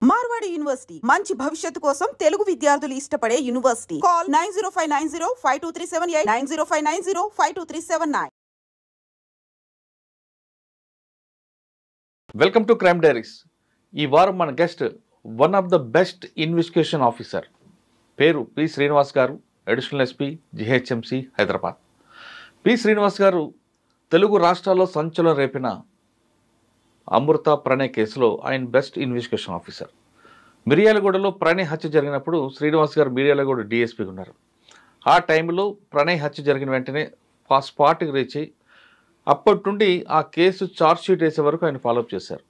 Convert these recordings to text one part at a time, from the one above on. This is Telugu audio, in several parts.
మార్వాడి యూనివర్సిటీ మంచి భవిష్యత్తు కోసం తెలుగు విద్యార్థులు ఇష్టపడే university. Call 9059052378 9059052379. Welcome to crime diaries. ఈ వారం మన guest one of the best investigation officer, పేరు పి శ్రీనివాస్ గారు, additional SP GHMC Hyderabad. P Srinivas గారు తెలుగు రాష్ట్రాల్లో సంచలనం రేపిన అమృత ప్రణయ్ కేసులో ఆయన బెస్ట్ ఇన్వెస్టిగేషన్ ఆఫీసర్. మిర్యాలగూడలో ప్రణయ్ హత్య జరిగినప్పుడు శ్రీనివాస్ గారు మిర్యాలగూడ డిఎస్పీగా ఉన్నారు. ఆ టైంలో ప్రణయ్ హత్య జరిగిన వెంటనే స్పాట్కి రీచ్ అయ్యి అప్పటి నుండి ఆ కేసు ఛార్జ్ షీట్ వేసే వరకు ఆయన ఫాలోఅప్ చేశారు.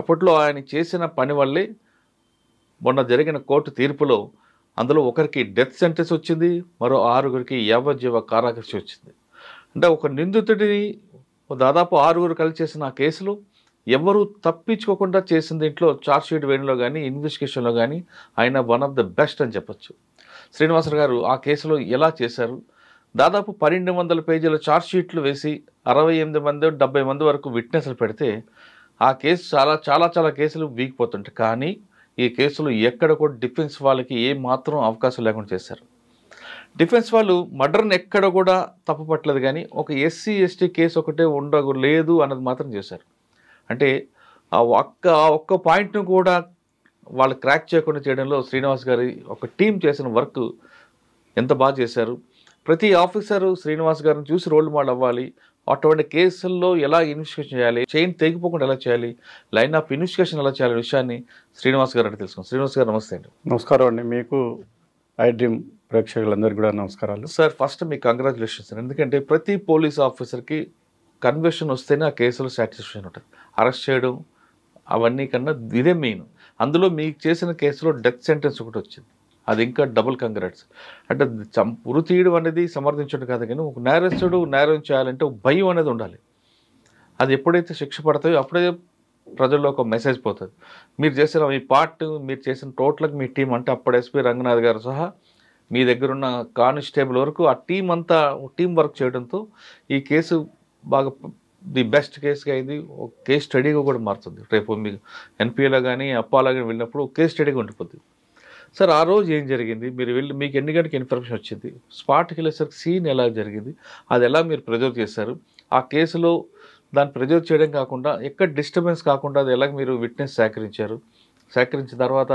అప్పట్లో ఆయన చేసిన పని వల్లే మొన్న జరిగిన కోర్టు తీర్పులో అందులో ఒకరికి డెత్ సెంటెన్స్ వచ్చింది, మరో 6గురికి యావజ్జీవ కారాశిక్ష వచ్చింది. అంటే ఒక నిందితుడిని దాదాపు 6గురు కలిసి చేసిన ఆ కేసులో ఎవరు తప్పించుకోకుండా చేసిన దీంట్లో ఛార్జ్ షీట్ వేయడంలో కానీ ఇన్వెస్టిగేషన్లో కానీ ఆయన వన్ ఆఫ్ ద బెస్ట్ అని చెప్పచ్చు. శ్రీనివాసరావు గారు ఆ కేసులో ఎలా చేశారు? దాదాపు 1200 పేజీల ఛార్జ్ షీట్లు వేసి 68 మంది 70 మంది వరకు విట్నెస్లు పెడితే ఆ కేసు చాలా కేసులు వీగిపోతుంటాయి. కానీ ఈ కేసులో ఎక్కడ కూడా డిఫెన్స్ వాళ్ళకి ఏ మాత్రం అవకాశం లేకుండా చేశారు. డిఫెన్స్ వాళ్ళు మర్డర్ని ఎక్కడ కూడా తప్పుపట్టలేదు, కానీ ఒక ఎస్సీ ఎస్టీ కేసు ఒకటే ఉండలేదు అన్నది మాత్రం చేశారు. అంటే ఆ ఒక్క పాయింట్ను కూడా వాళ్ళు క్రాక్ చేయకుండా చేయడంలో శ్రీనివాస్ గారి ఒక టీం చేసిన వర్క్ ఎంత బాగా చేశారు. ప్రతి ఆఫీసరు శ్రీనివాస్ గారిని చూసి రోల్ మోడల్ అవ్వాలి. అటువంటి కేసుల్లో ఎలా ఇన్వెస్టిగేషన్ చేయాలి, చైన్ తెగిపోకుండా ఎలా చేయాలి, లైన్ ఆఫ్ ఇన్వెస్టిగేషన్ ఎలా చేయాలి విషయాన్ని శ్రీనివాస్ గారు అంటే తెలుసుకున్నాం. శ్రీనివాస్ గారు నమస్తే అండి. నమస్కారం అండి. మీకు ఐ డ్రీమ్ ప్రేక్షకులందరికీ కూడా నమస్కారాలు. సార్, ఫస్ట్ మీకు కంగ్రాచులేషన్స్. ఎందుకంటే ప్రతి పోలీస్ ఆఫీసర్కి కన్విక్షన్ వస్తేనే ఆ కేసులో సాటిస్ఫాక్షన్ ఉంటుంది. అరెస్ట్ చేయడం అవన్నీ కన్నా ఇదే మెయిన్. అందులో మీకు చేసిన కేసులో డెత్ సెంటెన్స్ ఒకటి వచ్చింది, అది ఇంకా డబుల్ కంగ్రాట్స్. అంటే ఉరి తీయడం అనేది సమర్థించడం కాదు, కానీ ఒక నేరస్తుడు నేరం చేయాలంటే ఒక భయం అనేది ఉండాలి. అది ఎప్పుడైతే శిక్ష పడతాయో అప్పుడే ప్రజల్లో ఒక మెసేజ్ పోతుంది. మీరు చేసిన మీ పార్ట్, మీరు చేసిన టోటల్కి మీ టీం, అంటే అప్పుడు ఎస్పీ రంగనాథ్ గారు సహా మీ దగ్గరున్న కానిస్టేబుల్ వరకు ఆ టీం అంతా టీం వర్క్ చేయడంతో ఈ కేసు బాగా ది బెస్ట్ కేసుగా అయింది. ఒక కేస్ స్టడీగా కూడా మారుతుంది. రేపు మీకు ఎన్పిఏలో కానీ అప్పాలో కానీ వెళ్ళినప్పుడు కేస్ స్టడీగా ఉండిపోతుంది. సార్, ఆ రోజు ఏం జరిగింది? మీరు వెళ్ళి మీకు ఎన్ని గంటకి ఇన్ఫర్మేషన్ వచ్చింది? స్పాట్కి వెళ్ళేసరికి సీన్ ఎలా జరిగింది, అది ఎలా మీరు ప్రెజర్ చేశారు? ఆ కేసులో దాన్ని ప్రెజర్ చేయడం కాకుండా ఎక్కడ డిస్టర్బెన్స్ కాకుండా అది ఎలా మీరు విట్నెస్ సేకరించిన తర్వాత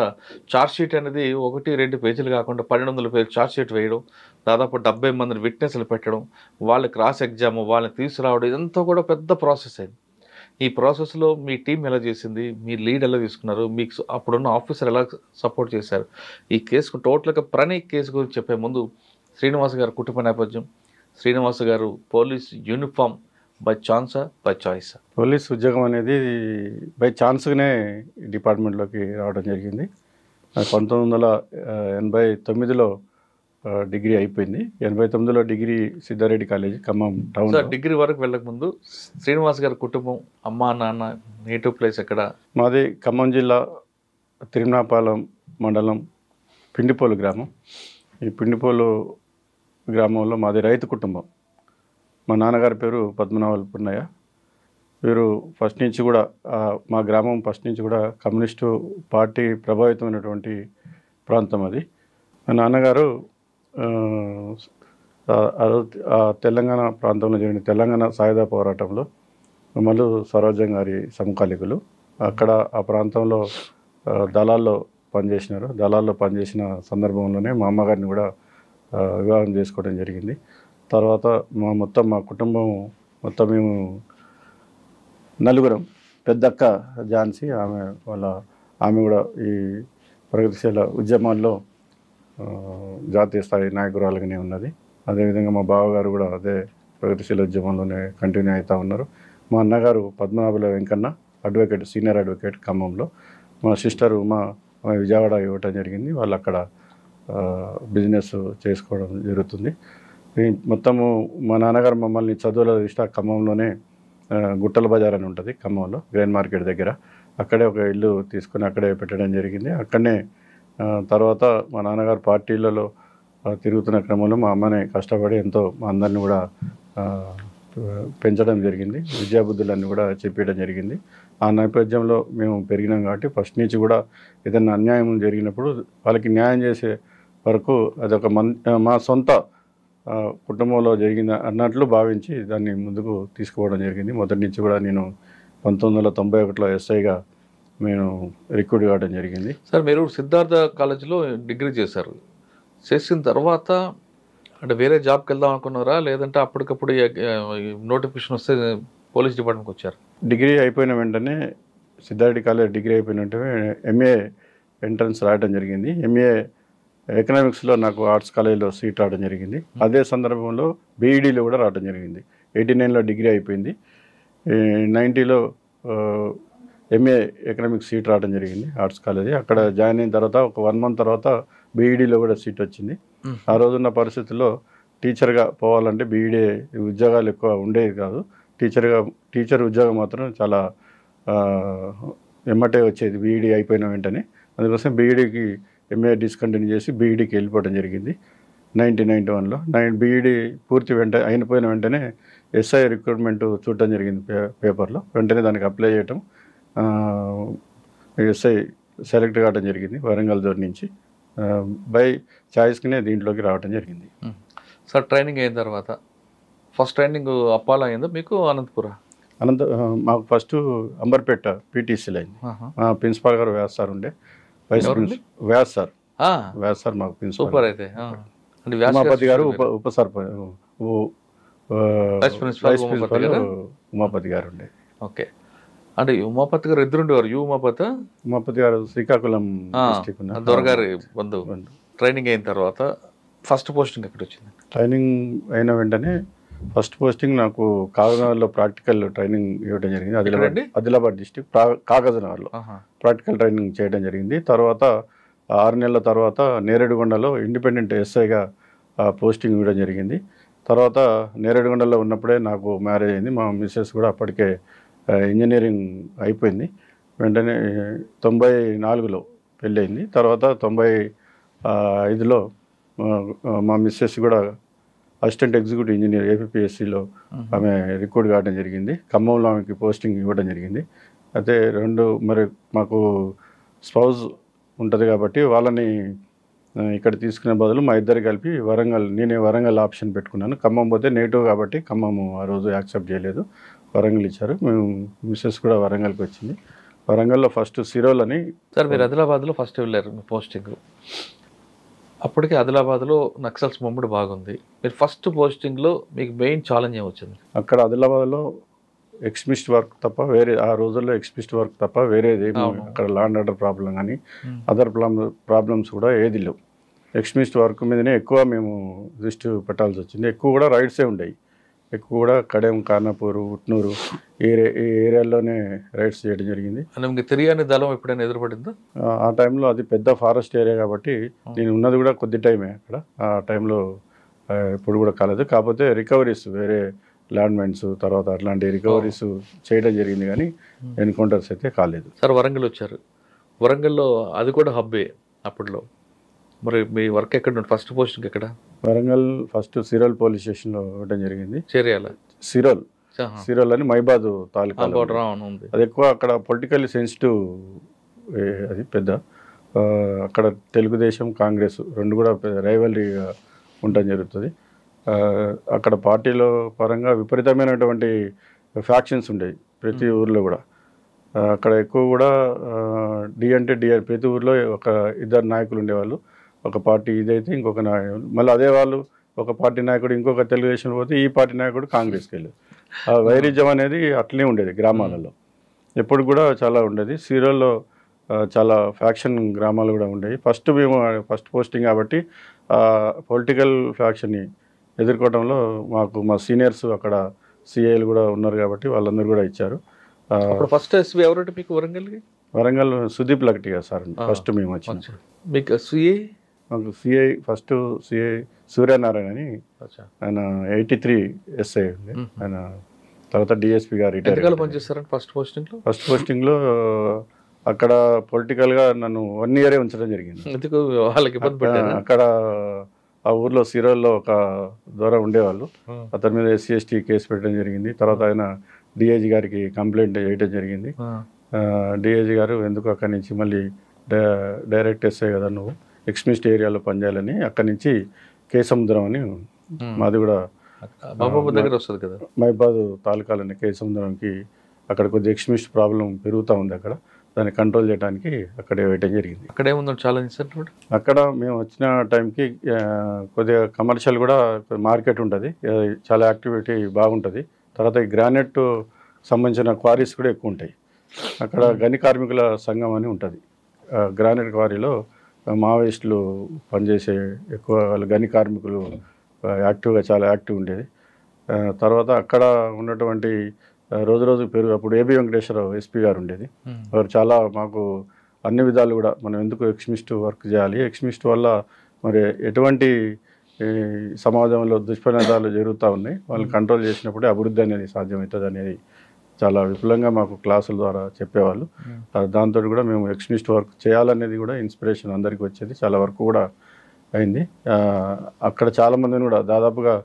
ఛార్జ్ షీట్ అనేది 1-2 పేజీలు కాకుండా 1200 పేజీలు ఛార్జ్ షీట్ వేయడం, దాదాపు 70 మందిని విట్నెస్లు పెట్టడం, వాళ్ళ క్రాస్ ఎగ్జామ్, వాళ్ళని తీసుకురావడం, ఇదంతా కూడా పెద్ద ప్రాసెస్ అయింది. ఈ ప్రాసెస్లో మీ టీం ఎలా చేసింది, మీ లీడ్ ఎలా తీసుకున్నారు, మీకు అప్పుడున్న ఆఫీసర్ ఎలా సపోర్ట్ చేశారు? ఈ కేసుకు టోటల్గా ప్రణయ్ కేసు గురించి చెప్పే ముందు శ్రీనివాస్ గారు కుటుంబ నేపథ్యం, శ్రీనివాస్ గారు పోలీస్ యూనిఫామ్ బై ఛాన్సా బై చాయిసా? పోలీస్ ఉద్యోగం అనేది బై ఛాన్స్గానే డిపార్ట్మెంట్లోకి రావడం జరిగింది. 1989లో డిగ్రీ అయిపోయింది. 89లో degree Siddhareddy college Khammam town. Degree వరకు వెళ్ళకముందు శ్రీనివాస్ గారి కుటుంబం, అమ్మా నాన్న, నేటివ్ ప్లేస్ ఎక్కడ? మాది ఖమ్మం జిల్లా తిరుమనాపాలెం మండలం పిండిపోలు గ్రామం. ఈ పిండిపోలు గ్రామంలో మాది రైతు కుటుంబం. మా నాన్నగారి పేరు పద్మనాభాల పున్నయ్య. వీరు ఫస్ట్ నుంచి కూడా మా గ్రామం ఫస్ట్ నుంచి కూడా కమ్యూనిస్టు పార్టీ ప్రభావితమైనటువంటి ప్రాంతం అది. మా నాన్నగారు తెలంగాణ ప్రాంతంలో జరిగిన తెలంగాణ సాయుధ పోరాటంలో మల్లు స్వరాజ్యం గారి సమకాలికులు. అక్కడ ఆ ప్రాంతంలో దళాల్లో పనిచేసినారు. దళాల్లో పనిచేసిన సందర్భంలోనే మా అమ్మగారిని కూడా వివాహం చేసుకోవడం జరిగింది. తర్వాత మా కుటుంబం మొత్తం మేము నలుగురం. పెద్దక్క ఝాన్సీ, ఆమె కూడా ఈ ప్రగతిశీల ఉద్యమాల్లో జాతీయ స్థాయి నాయకురాలుగానే ఉన్నది. అదేవిధంగా మా బావగారు కూడా అదే ప్రగతిశీల ఉద్యమంలోనే కంటిన్యూ అవుతూ ఉన్నారు. మా అన్నగారు పద్మనాభుల వెంకన్న అడ్వకేట్, సీనియర్ అడ్వకేట్ ఖమ్మంలో. మా సిస్టరు విజయవాడ ఇవ్వటం జరిగింది. వాళ్ళు అక్కడ బిజినెస్ చేసుకోవడం జరుగుతుంది. మొత్తము మా నాన్నగారు మమ్మల్ని చదువుల దృష్ట్యా ఖమ్మంలోనే గుట్టల బజార్ అని ఉంటుంది ఖమ్మంలో, గ్రెయిన్ మార్కెట్ దగ్గర. అక్కడే ఒక ఇల్లు తీసుకుని అక్కడే పెట్టడం జరిగింది. అక్కడనే తర్వాత మా నాన్నగారు పార్టీలలో తిరుగుతున్న క్రమంలో మా అమ్మని కష్టపడి ఎంతో మా అందరిని కూడా పెంచడం జరిగింది, విద్యాబుద్ధులన్నీ కూడా చెప్పేయడం జరిగింది. ఆ నేపథ్యంలో మేము పెరిగినాం కాబట్టి ఫస్ట్ నుంచి కూడా ఏదైనా అన్యాయం జరిగినప్పుడు వాళ్ళకి న్యాయం చేసే వరకు అదొక మా సొంత కుటుంబంలో జరిగింది అన్నట్లు భావించి దాన్ని ముందుకు తీసుకుపోవడం జరిగింది. మొదటి నుంచి కూడా నేను 1991లో ఎస్ఐగా నేను రిక్రూట్ కావడం జరిగింది. సార్ మీరు సిద్ధార్థ కాలేజీలో డిగ్రీ చేశారు. చేసిన తర్వాత అంటే వేరే జాబ్కి వెళ్దాం అనుకున్నారా, లేదంటే అప్పటికప్పుడు నోటిఫికేషన్ వస్తే పోలీస్ డిపార్ట్మెంట్కి వచ్చారు? డిగ్రీ అయిపోయిన వెంటనే సిద్ధార్థ కాలేజ్ డిగ్రీ అయిపోయిన వెంటనే ఎంఏ ఎంట్రన్స్ రాయడం జరిగింది. ఎంఏ ఎకనామిక్స్లో నాకు ఆర్ట్స్ కాలేజీలో సీట్ రావడం జరిగింది. అదే సందర్భంలో బీఈడీలో కూడా రావడం జరిగింది. 89లో డిగ్రీ అయిపోయింది. 90లో ఎంఏ ఎకనామిక్స్ సీట్ రావడం జరిగింది ఆర్ట్స్ కాలేజీ. అక్కడ జాయిన్ అయిన తర్వాత ఒక 1 month తర్వాత బీఈడీలో కూడా సీట్ వచ్చింది. ఆ రోజున్న పరిస్థితుల్లో టీచర్గా పోవాలంటే బీఈడీ ఉద్యోగాలు ఎక్కువ ఉండేవి కాదు. టీచర్ ఉద్యోగం మాత్రం చాలా ఎమ్మటే వచ్చేది బీఈడీ అయిపోయిన వెంటనే. అందుకోసం బీఈడీకి ఎంఏ డిస్కంటిన్యూ చేసి బీఈడీకి వెళ్ళిపోవడం జరిగింది 1991లో. బీఈడీ పూర్తి అయిపోయిన వెంటనే ఎస్ఐ రిక్రూట్మెంట్ చూడటం జరిగింది పేపర్లో. వెంటనే దానికి అప్లై చేయటం, ఎస్ఐ సెలెక్ట్ కావడం జరిగింది వరంగల్ జోన్ నుంచి. బై చాయిస్కినే దీంట్లోకి రావడం జరిగింది. సార్ ట్రైనింగ్ అయిన తర్వాత ఫస్ట్ ట్రైనింగ్ అప్పాల అయిందా మీకు అనంతపుర? మాకు ఫస్ట్ అంబర్పేట పీటీసీలో అయింది. ప్రిన్సిపాల్ గారు వ్యాస్ సార్ ఉండే, వైస్ ప్రిన్సిపల్ వ్యాస్ సార్ మాకు ప్రిన్సిపల్. సూపర్. అయితే ఉమాపతి గారు ఉప సర్పంచ్, వైస్ ప్రిన్సిపల్ ఉమాపతి గారు ఉండే. ఓకే. అంటే ఉమాపతి గారు ఇద్దరు ఉండేవారు. ఉమాపతి గారు శ్రీకాకుళం డిస్ట్రిక్ట్ దొరగారి బంధువు. ట్రైనింగ్ అయిన తర్వాత ఫస్ట్ పోస్టింగ్ ఎక్కడ వచ్చింది? ట్రైనింగ్ అయిన వెంటనే ఫస్ట్ పోస్టింగ్ నాకు కాగజ్నగర్లో ప్రాక్టికల్ ట్రైనింగ్ ఇవ్వడం జరిగింది. ఆదిలాబాద్ డిస్ట్రిక్ట్ కాగజ్నగర్లో ప్రాక్టికల్ ట్రైనింగ్ చేయడం జరిగింది. తర్వాత 6 నెలల తర్వాత నేరేడుగొండలో ఇండిపెండెంట్ ఎస్ఐగా పోస్టింగ్ ఇవ్వడం జరిగింది. తర్వాత నేరేడుగొండలో ఉన్నప్పుడే నాకు మ్యారేజ్ అయింది. మా మిస్సెస్ కూడా అప్పటికే ఇంజనీరింగ్ అయిపోయింది. వెంటనే 94లో పెళ్ళయింది. తర్వాత 95లో మా మిస్సెస్ కూడా అసిస్టెంట్ ఎగ్జిక్యూటివ్ ఇంజనీర్ ఏపీఎస్సిలో ఆమె రిక్రూట్ కావడం జరిగింది. ఖమ్మంలో ఆమెకి పోస్టింగ్ ఇవ్వడం జరిగింది. అయితే మరి మాకు స్పౌజ్ ఉంటుంది కాబట్టి వాళ్ళని ఇక్కడ తీసుకునే బదులు మా ఇద్దరు కలిపి నేనే వరంగల్ ఆప్షన్ పెట్టుకున్నాను. ఖమ్మం పోతే నెగిటివ్ కాబట్టి ఖమ్మం ఆ రోజు యాక్సెప్ట్ చేయలేదు, వరంగల్ ఇచ్చారు. మేము మిస్సెస్ కూడా వరంగల్కి వచ్చింది. వరంగల్లో ఫస్ట్ సిరోల్ అని. సార్ మీరు ఆదిలాబాద్లో ఫస్ట్ వెళ్ళారు మీ పోస్టింగ్. అప్పటికే ఆదిలాబాద్లో నక్సల్స్ మూవ్మెంట్ బాగుంది. మీరు ఫస్ట్ పోస్టింగ్లో మీకు మెయిన్ ఛాలెంజ్ ఏమొచ్చింది? అక్కడ ఆదిలాబాద్లో ఎక్స్ట్రీమిస్ట్ వర్క్ తప్ప వేరే, ఆ రోజుల్లో ఎక్స్ట్రీమిస్ట్ వర్క్ తప్ప వేరేది అక్కడ లా అండ్ ఆర్డర్ ప్రాబ్లం కానీ అదర్ ప్రాబ్లమ్స్ కూడా ఏది లేవు. ఎక్స్ట్రీమిస్ట్ వర్క్ మీదనే ఎక్కువ మేము దృష్టి పెట్టాల్సి వచ్చింది. ఎక్కువ కూడా రైడ్సే ఉండేవి. ఎక్కువ కూడా కడెం, ఖానాపూర్, ఉట్నూరు ఈ ఏరియాల్లోనే రైడ్స్ చేయడం జరిగింది. మీకు తెలియని దళం ఎప్పుడైనా ఎదురుపడిందా? ఆ టైంలో అది పెద్ద ఫారెస్ట్ ఏరియా కాబట్టి నేను ఉన్నది కూడా కొద్ది టైమే అక్కడ. ఆ టైంలో ఎప్పుడు కూడా కాలేదు. కాకపోతే రికవరీస్ వేరే ల్యాండ్ మైన్స్ తర్వాత అట్లాంటి రికవరీస్ చేయడం జరిగింది కానీ ఎన్కౌంటర్స్ అయితే కాలేదు. సార్ వరంగల్ వచ్చారు. వరంగల్లో అది కూడా హబ్బే అప్పట్లో. మరి మీ వర్క్ ఎక్కడ? ఫస్ట్ పోస్టింగ్ ఎక్కడ? వరంగల్ ఫస్ట్ సిరోల్ పోలీస్ స్టేషన్లో ఇవ్వడం జరిగింది. చేరియాల సిరోల్ అని మైబాద్ తాలూకా. అది ఎక్కువ అక్కడ పొలిటికల్లీ సెన్సిటివ్, అది పెద్ద అక్కడ తెలుగుదేశం కాంగ్రెస్ రెండు కూడా రైవలరీగా ఉండడం జరుగుతుంది. అక్కడ పార్టీలో పరంగా విపరీతమైనటువంటి ఫ్యాక్షన్స్ ఉండేవి ప్రతి ఊర్లో కూడా. అక్కడ ఎక్కువ కూడా డి అంటే ప్రతి ఊర్లో ఒక ఇద్దరు నాయకులు ఉండేవాళ్ళు. ఒక పార్టీ ఇదైతే ఇంకొక నాయకుడు, మళ్ళీ అదే వాళ్ళు ఒక పార్టీ నాయకుడు ఇంకొక తెలుగుదేశం పోతే ఈ పార్టీ నాయకుడు కాంగ్రెస్కి వెళ్ళేది. ఆ వైరుధ్యం అనేది అట్లనే ఉండేది గ్రామాలలో. ఎప్పుడు కూడా చాలా ఉండేది. సీరియల్లో చాలా ఫ్యాక్షన్ గ్రామాలు కూడా ఉండేవి. ఫస్ట్ పోస్టింగ్ కాబట్టి పొలిటికల్ ఫ్యాక్షన్ని ఎదుర్కోవడంలో మా సీనియర్స్ అక్కడ సిఐలు కూడా ఉన్నారు కాబట్టి వాళ్ళందరూ కూడా ఇచ్చారు. ఫస్ట్ ఎస్పీ ఎవరంటే మీకు వరంగల్ సుదీప్ లక్టిగా సార్ ఫస్ట్ మేము వచ్చిన. మీకు మాకు సిఐ ఫస్ట్ సిఐ సూర్యనారాయణ అని, ఆయన 83 ఎస్ఐ ఉంది. ఆయన తర్వాత డిఎస్పీ గారు రిటైర్ పనిచేస్తారండి. ఫస్ట్ పోస్టింగ్లో అక్కడ పొలిటికల్గా నన్ను 1 year ఉంచడం జరిగింది. వాళ్ళకి ఇబ్బంది పెట్టారు. అక్కడ ఆ ఊర్లో సిరోల్లో ఒక ద్వారా ఉండేవాళ్ళు. అతని మీద SC/ST కేసు పెట్టడం జరిగింది. తర్వాత ఆయన డిఐజీ గారికి కంప్లైంట్ చేయడం జరిగింది. డిఐజీ గారు ఎందుకు అక్కడి నుంచి మళ్ళీ డైరెక్ట్ ఎస్ఐ కదా నువ్వు ఎక్స్మిస్ట్ ఏరియాలో పనిచేయాలని అక్కడి నుంచి కేసముద్రం అని మాది కూడా దగ్గర వస్తుంది కదా మైబాద్ తాలూకాలని కేసముద్రంకి అక్కడ కొద్దిగా ఎక్స్మిస్ట్ ప్రాబ్లం పెరుగుతూ ఉంది. అక్కడ దాన్ని కంట్రోల్ చేయడానికి అక్కడే వేయటం జరిగింది. అక్కడ ఏముందో ఛాలెంజ్ సార్ అక్కడ మేము వచ్చిన టైంకి కొద్దిగా కమర్షియల్ కూడా మార్కెట్ ఉంటుంది, చాలా యాక్టివిటీ బాగుంటుంది. తర్వాత ఈ గ్రానైట్ సంబంధించిన క్వారీస్ కూడా ఎక్కువ ఉంటాయి. అక్కడ గని కార్మికుల సంఘం అని ఉంటుంది. గ్రానైట్ క్వారీలో మావోయిస్టులు పనిచేసే ఎక్కువ గని కార్మికులు యాక్టివ్గా చాలా యాక్టివ్ ఉండేది. తర్వాత అక్కడ ఉన్నటువంటి రోజు పెరుగు అప్పుడు ఏబి వెంకటేశ్వరరావు ఎస్పీ గారు ఉండేది. వారు చాలా మాకు అన్ని విధాలు కూడా మనం ఎందుకు ఎక్స్మిస్ట్ వర్క్ చేయాలి, ఎక్స్మిస్ట్ వల్ల మరి ఎటువంటి సమాజంలో దుష్పరిణామాలు జరుగుతూ ఉన్నాయి, వాళ్ళని కంట్రోల్ చేసినప్పుడే అభివృద్ధి అనేది సాధ్యమవుతుంది అనేది చాలా విపులంగా మాకు క్లాసుల ద్వారా చెప్పేవాళ్ళు. దాంతో కూడా మేము ఎక్స్మిస్ట్ వర్క్ చేయాలనేది కూడా ఇన్స్పిరేషన్ అందరికీ వచ్చేది. చాలా వరకు కూడా అయింది. అక్కడ చాలామందిని కూడా దాదాపుగా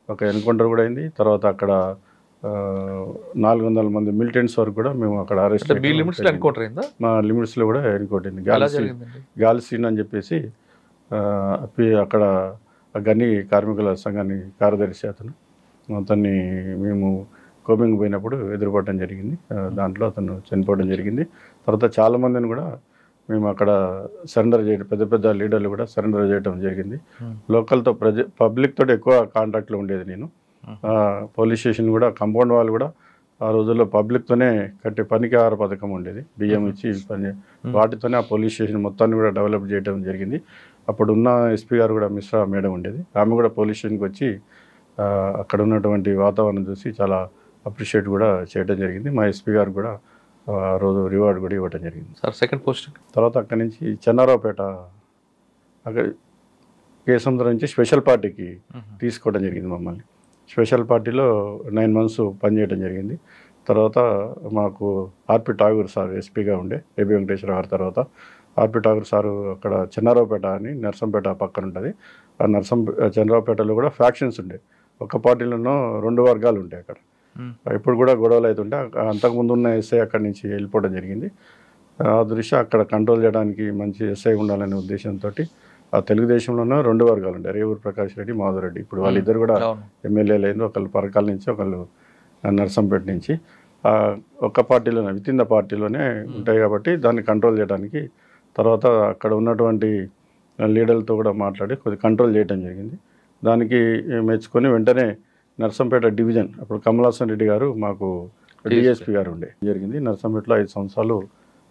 ఒక ఎన్కౌంటర్ కూడా అయింది. తర్వాత అక్కడ 400 మంది మిలిటెంట్స్ వరకు కూడా మేము అక్కడ అరెస్ట్ మా లిమిట్స్లో కూడా ఎన్కౌంటర్ అయింది. గాలిసీన్ అని చెప్పేసి అక్కడ గని కార్మికుల సంఘాన్ని కార్యదర్శి అతన్ని మేము కోమింగ్ పోయినప్పుడు ఎదురుపడడం జరిగింది. దాంట్లో అతను చనిపోవడం జరిగింది. తర్వాత చాలామందిని కూడా మేము అక్కడ సరెండర్ చేయడం, పెద్ద పెద్ద లీడర్లు కూడా సరెండర్ చేయడం జరిగింది. లోకల్తో పబ్లిక్ తోటి ఎక్కువ కాంటాక్ట్లో ఉండేది నేను. పోలీస్ స్టేషన్ కూడా కాంపౌండ్ వాళ్ళు కూడా ఆ రోజుల్లో పబ్లిక్తోనే కట్టే పనికి ఆహార పథకం ఉండేది, బియ్యం ఇచ్చి పని, వాటితోనే ఆ పోలీస్ స్టేషన్ మొత్తాన్ని కూడా డెవలప్ చేయడం జరిగింది. అప్పుడు ఉన్న ఎస్పీ గారు కూడా మిశ్రా మేడం ఉండేది. ఆమె కూడా పోలీస్ స్టేషన్కి వచ్చి అక్కడ ఉన్నటువంటి వాతావరణం చూసి చాలా అప్రిషియేట్ కూడా చేయడం జరిగింది. మా ఎస్పీ గారు కూడా ఆ రోజు రివార్డ్ కూడా ఇవ్వడం జరిగింది. సార్ సెకండ్ పోస్ట్ తర్వాత అక్కడి నుంచి చెన్నారావుపేట అక్కడ కేసముద్రం నుంచి స్పెషల్ పార్టీకి తీసుకోవడం జరిగింది మమ్మల్ని. స్పెషల్ పార్టీలో 9 months పనిచేయడం జరిగింది. తర్వాత మాకు ఆర్పి ఠాగూర్ సార్ ఎస్పీగా ఉండే, ఏబి వెంకటేశ్వర గారి తర్వాత ఆర్పి ఠాగూర్ సారు అక్కడ చెన్నారావుపేట అని నర్సంపేట పక్కన ఉంటుంది. ఆ చెన్నారావుపేటలో కూడా ఫ్యాక్షన్స్ ఉండే, ఒక పార్టీలోనూ 2 వర్గాలు ఉంటాయి అక్కడ. ఇప్పుడు కూడా గొడవలు అవుతుంటే అంతకుముందు ఉన్న ఎస్ఐ అక్కడి నుంచి వెళ్ళిపోవడం జరిగింది. ఆ దృష్ట్యా అక్కడ కంట్రోల్ చేయడానికి మంచి ఎస్ఐ ఉండాలనే ఉద్దేశంతో ఆ తెలుగుదేశంలోనే 2 వర్గాలు ఉంటాయి, రేవూరు ప్రకాష్ రెడ్డి, మాధవరెడ్డి. ఇప్పుడు వాళ్ళిద్దరు కూడా ఎమ్మెల్యేలు అయింది, ఒకళ్ళు పరకాల నుంచి, ఒకళ్ళు నర్సంపేట నుంచి. ఒక పార్టీలోనే విత్ ఇన్ ద పార్టీలోనే ఉంటాయి కాబట్టి దాన్ని కంట్రోల్ చేయడానికి తర్వాత అక్కడ ఉన్నటువంటి లీడర్లతో కూడా మాట్లాడి కొద్దిగా కంట్రోల్ చేయడం జరిగింది. దానికి మెచ్చుకొని వెంటనే నర్సంపేట డివిజన్ అప్పుడు కమలాసన్ రెడ్డి గారు మాకు డిఎస్పీ గారు ఉండే జరిగింది. నర్సంపేటలో 5 సంవత్సరాలు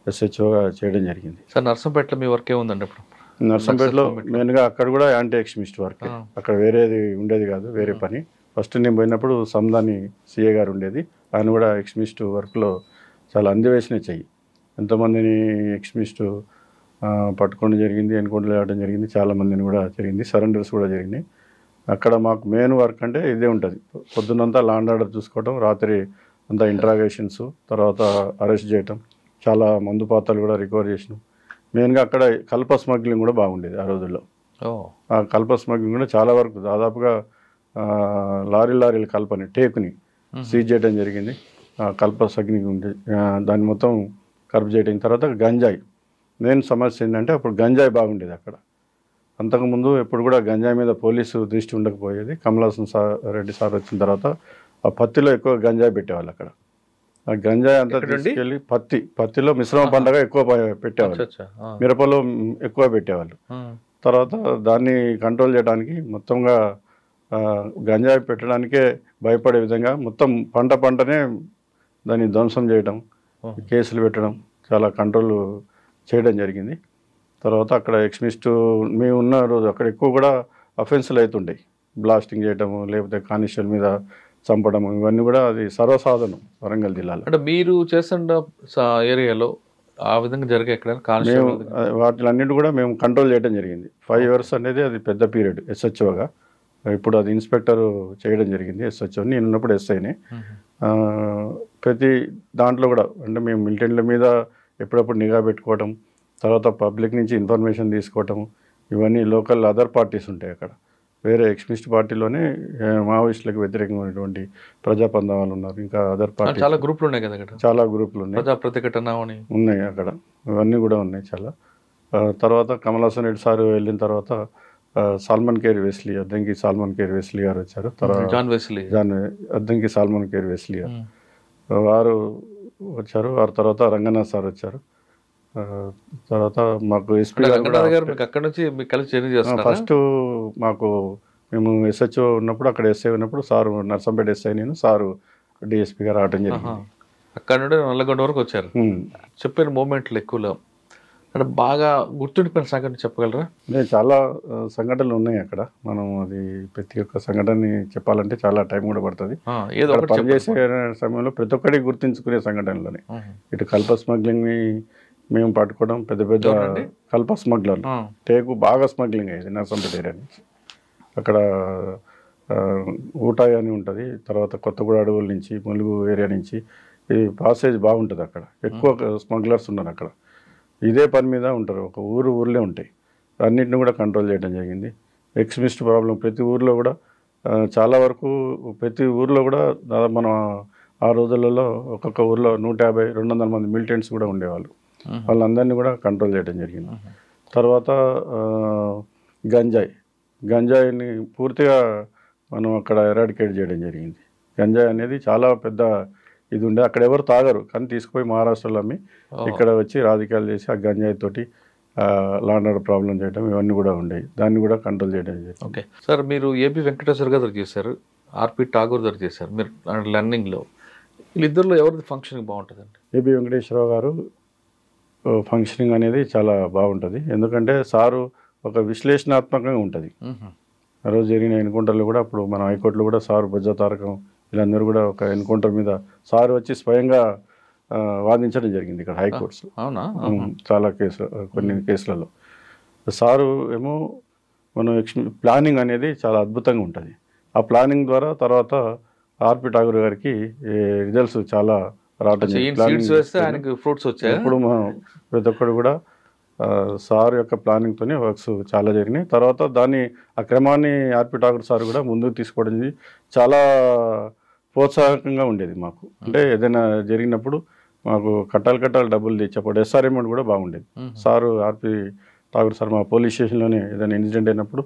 SHOగా చేయడం జరిగింది. సార్ నర్సంపేటలో మీ వర్క్ ఏముందండి? అప్పుడు నర్సంపేటలో మెయిన్గా అక్కడ కూడా యాంటీ ఎక్స్మిస్ట్ వర్క్, అక్కడ వేరేది ఉండేది కాదు, వేరే పని. ఫస్ట్ నేను పోయినప్పుడు సందాని సిఏ గారు ఉండేది, ఆయన కూడా ఎక్స్మిస్ట్ వర్క్లో చాలా అందివేసిన చెయ్యి. ఎంతోమందిని ఎక్స్మిస్ట్ పట్టుకోవడం జరిగింది, ఎన్కౌంటర్ చేయడం జరిగింది, చాలామందిని కూడా జరిగింది, సరెండర్స్ కూడా జరిగినాయి. అక్కడ మాకు మెయిన్ వర్క్ అంటే ఇదే ఉంటుంది, పొద్దున్నంతా లా అండ్ ఆర్డర్ చూసుకోవటం, రాత్రి అంతా ఇంట్రాగేషన్స్, తర్వాత అరెస్ట్ చేయటం, చాలా మందు పాత్రలు కూడా రికవర్ చేసినాం. మెయిన్గా అక్కడ కల్ప స్మగ్లింగ్ కూడా బాగుండేది ఆ రోజుల్లో. ఆ కల్ప స్మగ్లింగ్ కూడా చాలా వరకు దాదాపుగా లారీల కల్పని టేకుని సీజ్ చేయడం జరిగింది. కల్ప స్మగ్లింగ్ ఉంటే దాన్ని మొత్తం కర్బ్ చేయడం. తర్వాత గంజాయి మెయిన్ సమస్య ఏంటంటే అప్పుడు గంజాయి బాగుండేది అక్కడ. అంతకుముందు ఎప్పుడు కూడా గంజాయి మీద పోలీసు దృష్టి ఉండకపోయేది. కమలాసన్ రెడ్డి సార్ వచ్చిన తర్వాత ఆ పత్తిలో ఎక్కువ గంజాయి పెట్టేవాళ్ళు అక్కడ. ఆ గంజాయి అంతా తీసుకెళ్ళి పత్తిలో మిశ్రమ పంటగా ఎక్కువ పెట్టేవాళ్ళు, మిరపలో ఎక్కువ పెట్టేవాళ్ళు. తర్వాత దాన్ని కంట్రోల్ చేయడానికి మొత్తంగా గంజాయి పెట్టడానికే భయపడే విధంగా మొత్తం పంటనే దాన్ని ధ్వంసం చేయడం, కేసులు పెట్టడం, చాలా కంట్రోల్ చేయడం జరిగింది. తర్వాత అక్కడ ఎక్స్మిస్ట్ మేము ఉన్న రోజు అక్కడ ఎక్కువ కూడా అఫెన్సులు అవుతుంటాయి, బ్లాస్టింగ్ చేయడము, లేకపోతే కానిస్టేబుల్ మీద చంపడము, ఇవన్నీ కూడా అది సర్వసాధారణం వరంగల్ జిల్లాలో. అంటే మీరు చేస్తున్న ఏరియాలో ఆ విధంగా జరిగే ఎక్కడ మేము వాటిలన్నిటి కూడా మేము కంట్రోల్ చేయడం జరిగింది. 5 years అనేది అది పెద్ద పీరియడ్ SHOగా. ఇప్పుడు అది ఇన్స్పెక్టర్ చేయడం జరిగింది SHO. నేను ఉన్నప్పుడు SIనే. ప్రతి దాంట్లో కూడా అంటే మేము మిలిటెంట్ల మీద ఎప్పుడప్పుడు నిఘా పెట్టుకోవటం, తర్వాత పబ్లిక్ నుంచి ఇన్ఫర్మేషన్ తీసుకోవటం, ఇవన్నీ లోకల్ అదర్ పార్టీస్ ఉంటాయి అక్కడ, వేరే ఎక్స్ట్రీమిస్ట్ పార్టీలోనే మావోయిస్టులకు వ్యతిరేకమైనటువంటి ప్రజాపంద వాళ్ళు ఉన్నారు, ఇంకా అదర్ పార్టీ చాలా గ్రూపులు ఉన్నాయి కదా అక్కడ, చాలా గ్రూపులు ఉన్నాయి, ప్రజా ప్రతిఘటన అని ఉన్నాయి అక్కడ, ఇవన్నీ కూడా ఉన్నాయి చాలా. తర్వాత కమల్ హాసన్ రెడ్డి సార్ వెళ్ళిన తర్వాత సాల్మన్ కేర్ వెస్లీ, అద్దంకి సాల్మన్ కేర్ వెస్లీ గారు వచ్చారు. తర్వాత అద్దంకి సాల్మన్ కేర్ వెస్లీ గారు వారు వచ్చారు. వారి తర్వాత రంగనాథ్ సార్ వచ్చారు. తర్వాత మాకు ఎస్పీ ఫస్ట్ మాకు మేము ఎస్హెచ్ఓ ఉన్నప్పుడు అక్కడ ఎస్ఐ ఉన్నప్పుడు సారు నర్సంపేట ఎస్ఐ, నేను సారు డిఎస్పీ గారు రావడం జరిగింది. అక్కడ నుండి నల్లగొండ వరకు వచ్చారు. చెప్పిన మూమెంట్లు ఎక్కువలో అంటే బాగా గుర్తుండిపోయిన సంఘటన చెప్పగలరా? చాలా సంఘటనలు ఉన్నాయి అక్కడ. మనం అది ప్రతి ఒక్క సంఘటనని చెప్పాలంటే చాలా టైం కూడా పడుతుంది. పనిచేసే సమయంలో ప్రతి ఒక్కటి గుర్తించుకునే సంఘటనలోనే ఇటు కల్ప స్మగ్లింగ్ని మేము పట్టుకోవడం, పెద్ద పెద్ద కల్ప స్మగ్లర్ టేకు బాగా స్మగ్లింగ్ అయ్యేది నర్సంపేట ఏరియా నుంచి. అక్కడ ఊటాయి అని ఉంటుంది, తర్వాత కొత్తగూడ అడవుల నుంచి ములుగు ఏరియా నుంచి ఈ పాసేజ్ బాగుంటుంది. అక్కడ ఎక్కువ స్మగ్లర్స్ ఉన్నారు అక్కడ, ఇదే పని మీద ఉంటారు, ఒక ఊర్లే ఉంటాయి. అన్నింటిని కూడా కంట్రోల్ చేయడం జరిగింది. ఎక్స్ట్రీమిస్ట్ ప్రాబ్లం ప్రతి ఊర్లో కూడా చాలా వరకు ప్రతి ఊర్లో కూడా దాదాపు మనం ఆ రోజులలో ఒక్కొక్క ఊర్లో 150-200 మంది మిలిటెంట్స్ కూడా ఉండేవాళ్ళు. వాళ్ళందరినీ కూడా కంట్రోల్ చేయడం జరిగింది. తర్వాత గంజాయిని పూర్తిగా మనం అక్కడ ఎరాడికేట్ చేయడం జరిగింది. గంజాయి అనేది చాలా పెద్ద ఇది ఉండే, అక్కడ ఎవరు తాగరు కానీ తీసుకుపోయి మహారాష్ట్రలో అమ్మి ఇక్కడ వచ్చి రాజకీయాలు చేసి ఆ గంజాయి తోటి లాండ్ ఆర్డర్ ప్రాబ్లం చేయడం ఇవన్నీ కూడా ఉండేవి. దాన్ని కూడా కంట్రోల్ చేయడం జరిగింది. ఓకే సార్, మీరు ఏపీ వెంకటేశ్వర గారు చేశారు, ఆర్పి ఠాగూర్ గారు చేశారు. మీరు లర్నింగ్లో వీళ్ళిద్దరిలో ఎవరిది ఫంక్షనింగ్ బాగుంటుందండి? ఏపీ వెంకటేశ్వరరావు గారు ఫంక్షనింగ్ అనేది చాలా బాగుంటుంది. ఎందుకంటే సారు ఒక విశ్లేషణాత్మకంగా ఉంటుంది. ఆ రోజు జరిగిన ఎన్కౌంటర్లు కూడా అప్పుడు మన హైకోర్టులో కూడా సారు బొజ్జ తారకం వీళ్ళందరూ కూడా ఒక ఎన్కౌంటర్ మీద సారు వచ్చి స్వయంగా వాదించడం జరిగింది ఇక్కడ హైకోర్ట్స్లో. చాలా కొన్ని కేసులలో సారు ఏమో మనం ప్లానింగ్ అనేది చాలా అద్భుతంగా ఉంటుంది. ఆ ప్లానింగ్ ద్వారా తర్వాత ఆర్పి ఠాగూర్ గారికి రిజల్ట్స్ చాలా రావడం. ఇప్పుడు మనం ప్రతి ఒక్కరు కూడా సార్ యొక్క ప్లానింగ్తోనే వర్క్స్ చాలా జరిగినాయి. తర్వాత దాన్ని ఆ క్రమాన్ని ఆర్పి ఠాగూర్ సార్ కూడా ముందుకు తీసుకోవడం చాలా ప్రోత్సాహకంగా ఉండేది మాకు. అంటే ఏదైనా జరిగినప్పుడు మాకు కట్టాలు డబ్బులు తెచ్చేప్పుడు ఎస్ఆర్ అమౌంట్ కూడా బాగుండేది. సారు ఆర్పి ఠాగూర్ సార్ మా పోలీస్ స్టేషన్లోనే ఏదైనా ఇన్సిడెంట్ అయినప్పుడు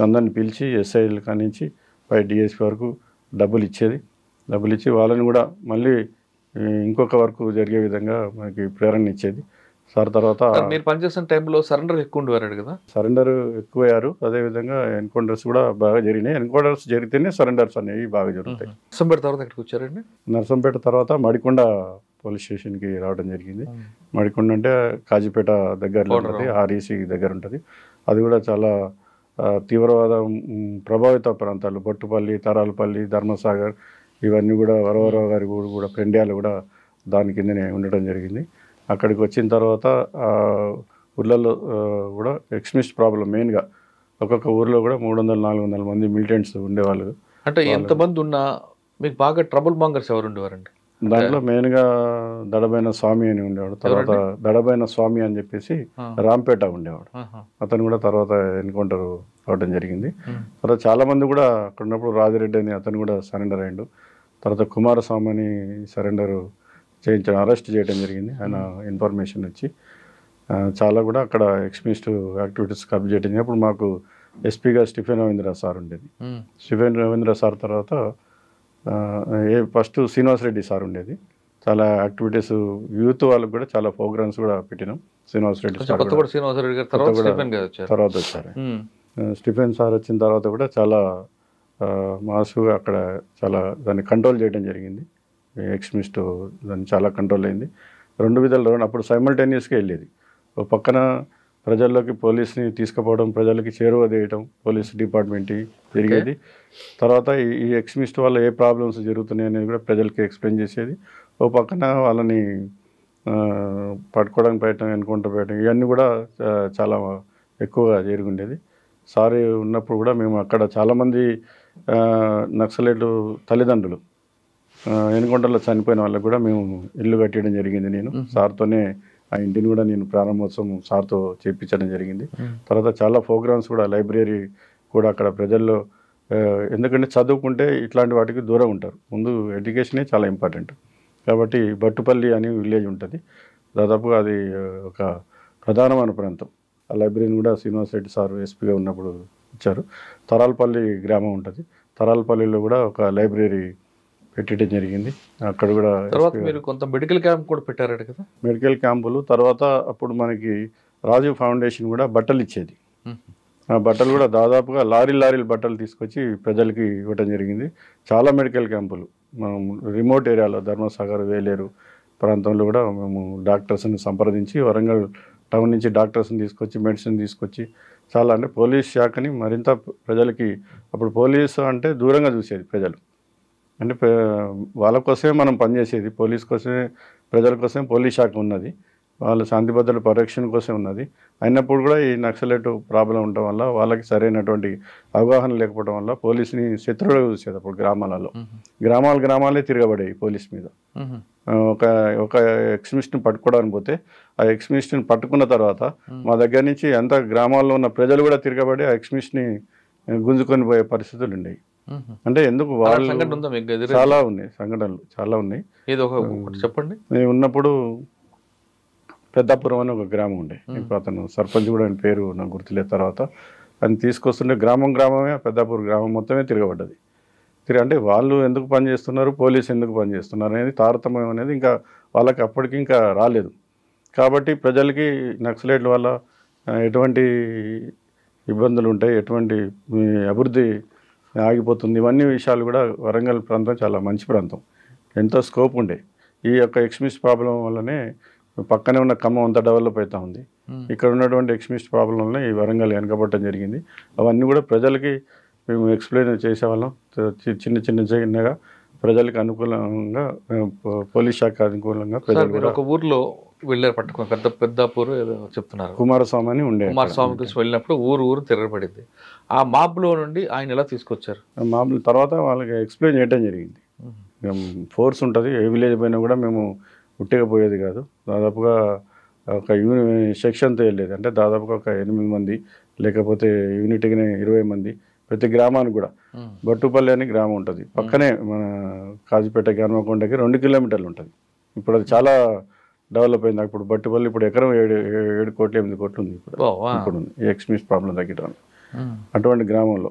అందరిని పిలిచి ఎస్ఐలు కానించి పై డిఎస్పీ వరకు డబ్బులు ఇచ్చి వాళ్ళని కూడా మళ్ళీ ఇంకొక వర్క్ జరిగే విధంగా మనకి ప్రేరణ ఇచ్చేది సార్. తర్వాత మీరు పనిచేసిన టైంలో సరెండర్ ఎక్కువ ఉండేవారు కదా? సరెండర్ ఎక్కువయ్యారు. అదేవిధంగా ఎన్కౌంటర్స్ కూడా బాగా జరిగినాయి. ఎన్కౌంటర్స్ జరిగితేనే సరెండర్స్ అనేవి బాగా జరుగుతాయి. నర్సంపేట తర్వాత ఎక్కడికి వచ్చారండి? నర్సంపేట తర్వాత మడికొండ పోలీస్ స్టేషన్కి రావడం జరిగింది. మడికొండ అంటే కాజీపేట దగ్గరలో ఉంటుంది, ఆర్ఈసీ దగ్గర ఉంటుంది. అది కూడా చాలా తీవ్రవాద ప్రభావిత ప్రాంతాలు, బొట్టుపల్లి, తరాలపల్లి, ధర్మసాగర్ ఇవన్నీ కూడా వరవరావు గారి కూడా పెండ్యాలు కూడా దాని కిందనే ఉండడం జరిగింది. అక్కడికి వచ్చిన తర్వాత ఊర్లలో కూడా ఎక్స్ట్రీమిస్ట్ ప్రాబ్లం మెయిన్గా ఒక్కొక్క ఊర్లో కూడా 300-400 మంది మిలిటెంట్స్ ఉండేవాళ్ళు. అంటే ఎంతమంది ఉన్నా మీకు బాగా ట్రబుల్ మాంగర్స్ ఎవరు ఉండేవారండి? దాంట్లో మెయిన్గా దడబైన స్వామి అని ఉండేవాడు. తర్వాత దడబైన స్వామి అని చెప్పేసి రాంపేట ఉండేవాడు. అతను కూడా తర్వాత ఎన్కౌంటర్ అవడం జరిగింది. తర్వాత చాలామంది కూడా అక్కడ ఉన్నప్పుడు రాజిరెడ్డి అని అతను కూడా సరెండర్ అయ్యిండు. తర్వాత కుమారస్వామి అని సరెండర్ అరెస్ట్ చేయడం జరిగింది. ఆయన ఇన్ఫర్మేషన్ వచ్చి చాలా కూడా అక్కడ ఎక్స్ట్రీమిస్ట్ యాక్టివిటీస్ కబ్ చేయడం. అప్పుడు మాకు ఎస్పీగా స్టీఫెన్ రవీంద్ర సార్ ఉండేది. స్టీఫెన్ రవీంద్ర సార్ తర్వాత ఫస్ట్ శ్రీనివాస్ రెడ్డి సార్ ఉండేది. చాలా యాక్టివిటీస్ యూత్ వాళ్ళకి కూడా చాలా ప్రోగ్రామ్స్ కూడా పెట్టినాం. శ్రీనివాస్ రెడ్డి సార్ తర్వాత వచ్చారు. స్టీఫెన్ సార్ వచ్చిన తర్వాత కూడా చాలా మాసుగా అక్కడ చాలా దాన్ని కంట్రోల్ చేయడం జరిగింది. ఎక్స్ట్రీమిస్ట్ దాన్ని చాలా కంట్రోల్ అయింది. 2 విధాలు అప్పుడు సైమల్టేనియస్గా వెళ్ళేది. ఒక పక్కన ప్రజల్లోకి పోలీస్ని తీసుకుపోవడం, ప్రజలకి చేరువ చేయడం పోలీస్ డిపార్ట్మెంట్ జరిగేది. తర్వాత ఈ ఎక్స్ట్రీమిస్ట్ వల్ల ఏ ప్రాబ్లమ్స్ జరుగుతున్నాయి అనేది కూడా ప్రజలకి ఎక్స్ప్లెయిన్ చేసేది. ఓ పక్కన వాళ్ళని పట్టుకోవడానికి ప్రయత్నం, ఎన్కౌంటర్ పెట్టడం ఇవన్నీ కూడా చాలా ఎక్కువగా జరిగిండేది. సారీ ఉన్నప్పుడు కూడా మేము అక్కడ చాలామంది నక్సలైట్ తల్లిదండ్రులు ఎన్కౌంటర్లో చనిపోయిన వాళ్ళకి కూడా మేము ఇల్లు కట్టడం జరిగింది. నేను సార్తోనే ఆ ఇంటిని కూడా నేను ప్రారంభోత్సవం సార్తో చేయించడం జరిగింది. తర్వాత చాలా ప్రోగ్రామ్స్ కూడా లైబ్రరీ కూడా అక్కడ ప్రజల్లో ఎందుకంటే చదువుకుంటే ఇట్లాంటి వాటికి దూరం ఉంటారు. ముందు ఎడ్యుకేషనే చాలా ఇంపార్టెంట్. కాబట్టి బట్టుపల్లి అని విలేజ్ ఉంటుంది. దాదాపుగా అది ఒక ప్రధానమైన ప్రాంతం. ఆ లైబ్రరీని కూడా శ్రీనివాస్ రెడ్డి సార్ ఎస్పీగా ఉన్నప్పుడు ఇచ్చారు. తరాలపల్లి గ్రామం ఉంటుంది. తరాలపల్లిలో కూడా ఒక లైబ్రరీ పెట్టడం జరిగింది. అక్కడ కూడా తర్వాత మీరు కొంత మెడికల్ క్యాంప్ కూడా పెట్టారట కదా. మెడికల్ క్యాంపులు తర్వాత అప్పుడు మనకి రాజీవ్ ఫౌండేషన్ కూడా బట్టలు ఇచ్చేది. ఆ బట్టలు కూడా దాదాపుగా లారీలు బట్టలు తీసుకొచ్చి ప్రజలకి ఇవ్వడం జరిగింది. చాలా మెడికల్ క్యాంపులు మనం రిమోట్ ఏరియాలో ధర్మసాగర్, వేలేరు ప్రాంతంలో కూడా మేము డాక్టర్స్ని సంప్రదించి వరంగల్ టౌన్ నుంచి డాక్టర్స్ని తీసుకొచ్చి మెడిసిన్ తీసుకొచ్చి చాలా అంటే పోలీస్ శాఖని మరింత ప్రజలకి అప్పుడు పోలీసు అంటే దూరంగా చూసేది ప్రజలు. అంటే వాళ్ళ కోసమే మనం పనిచేసేది, పోలీస్ కోసమే ప్రజల కోసమే పోలీస్ శాఖ ఉన్నది. వాళ్ళ శాంతి భద్రతల పరిరక్షణ కోసం ఉన్నది. అయినప్పుడు కూడా ఈ నక్సలైట్ ప్రాబ్లం ఉండటం వల్ల వాళ్ళకి సరైనటువంటి అవగాహన లేకపోవడం వల్ల పోలీసుని శత్రువులుగా చూసేది. అప్పుడు గ్రామాలే తిరగబడేవి పోలీస్ మీద. ఒక ఎక్స్ట్రీమిస్ట్ని పట్టుకోవడానికి పోతే ఆ ఎక్స్ట్రీమిస్ట్ని పట్టుకున్న తర్వాత మా దగ్గర నుంచి ఎంత గ్రామాల్లో ఉన్న ప్రజలు కూడా తిరగబడి ఆ ఎక్స్ట్రీమిస్ట్ని గుంజుకొని పోయే పరిస్థితులు ఉండేవి. అంటే ఎందుకు వాళ్ళు చాలా ఉన్నాయి, సంఘటనలు చాలా ఉన్నాయి. చెప్పండి. నేను ఉన్నప్పుడు పెద్దాపురం అని ఒక గ్రామం ఉండే, ఇప్పుడు అతను సర్పంచ్ కూడా ఆయన పేరు నాకు గుర్తులేదు. తర్వాత ఆయన తీసుకొస్తుంటే గ్రామమే పెద్దాపురం గ్రామం మొత్తమే తిరగబడ్డది. అంటే వాళ్ళు ఎందుకు పనిచేస్తున్నారు, పోలీసు ఎందుకు పనిచేస్తున్నారు అనేది తారతమ్యం అనేది ఇంకా వాళ్ళకి అప్పటికి ఇంకా రాలేదు. కాబట్టి ప్రజలకి నక్సలైట్ల వల్ల ఎటువంటి ఇబ్బందులు ఉంటాయి, ఎటువంటి అభివృద్ధి ఆగిపోతుంది, ఇవన్నీ విషయాలు కూడా వరంగల్ ప్రాంతం చాలా మంచి ప్రాంతం, ఎంతో స్కోప్ ఉండే. ఈ యొక్క ఎక్స్ట్రీమిస్ట్ ప్రాబ్లం వల్లనే పక్కనే ఉన్న ఖమ్మం అంతా డెవలప్ అవుతూ ఉంది. ఇక్కడ ఉన్నటువంటి ఎక్స్ట్రీమిస్ట్ ప్రాబ్లం వల్ల ఈ వరంగల్ వెనకబట్టడం జరిగింది. అవన్నీ కూడా ప్రజలకి మేము ఎక్స్ప్లెయిన్ చేసేవాళ్ళం. చిన్నగా ప్రజలకు అనుకూలంగా, పోలీస్ శాఖ అనుకూలంగా ప్రజలు. ఒక ఊర్లో వెళ్ళారు పట్టుకుని, పెద్దాపూర్ ఏదో చెప్తున్నారు, కుమారస్వామి అని ఉండే. కుమారస్వామి కలిసి వెళ్ళినప్పుడు ఊరు తిరగబడింది. ఆ మాబ్లో నుండి ఆయన ఎలా తీసుకొచ్చారు? మాబ్ తర్వాత వాళ్ళకి ఎక్స్ప్లెయిన్ చేయడం జరిగింది. ఫోర్స్ ఉంటుంది, ఏ విలేజ్ పైన కూడా మేము ఉట్టిగా పోయేది కాదు. దాదాపుగా ఒక సెక్షన్తో వెళ్ళేది. అంటే దాదాపుగా ఒక 8 మంది, లేకపోతే యూనిట్గానే 20 మంది ప్రతి గ్రామానికి కూడా. బట్టుపల్లి అని గ్రామం ఉంటుంది పక్కనే, మన కాజీపేట గ్రామకొండకి 2 కిలోమీటర్లు ఉంటుంది. ఇప్పుడు అది చాలా డెవలప్ అయింది. ఇప్పుడు బట్టుపల్లి ఇప్పుడు ఎకరం 7 కోట్లు 8 కోట్లు ఉంది ఇప్పుడు ఉంది, ఈ ఎక్స్ట్రీమిస్ట్ ప్రాబ్లం తగ్గడం. అటువంటి గ్రామంలో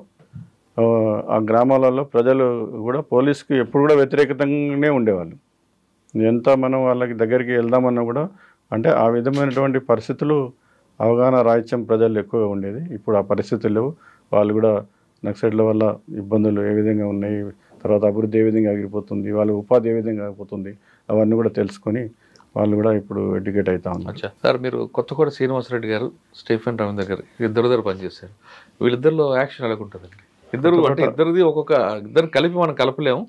ఆ గ్రామాలలో ప్రజలు కూడా పోలీస్కి ఎప్పుడు కూడా వ్యతిరేకంగానే ఉండేవాళ్ళు. ఎంత మనం వాళ్ళకి దగ్గరికి వెళ్దామన్నా కూడా అంటే ఆ విధమైనటువంటి పరిస్థితులు, అవగాహన రాహిత్యం ప్రజలు ఎక్కువగా ఉండేది. ఇప్పుడు ఆ పరిస్థితులు లేవు. వాళ్ళు కూడా నక్సలైట్ల వల్ల ఇబ్బందులు ఏ విధంగా ఉన్నాయి, తర్వాత అభివృద్ధి ఏ విధంగా ఆగిపోతుంది, వాళ్ళ ఉపాధి ఏ విధంగా ఆగిపోతుంది, అవన్నీ కూడా తెలుసుకొని వాళ్ళు కూడా ఇప్పుడు ఎడ్యుకేట్ అవుతా ఉన్నారు. సార్, మీరు కొత్తకోట శ్రీనివాసరెడ్డి గారు, స్టీఫెన్ రవీంద్ర గారు ఇద్దరు పనిచేశారు. వీళ్ళిద్దరిలో యాక్షన్ ఎలాగుంటుందండి? ఇద్దరిది ఇద్దరు కలిపి మనం కలపలేము,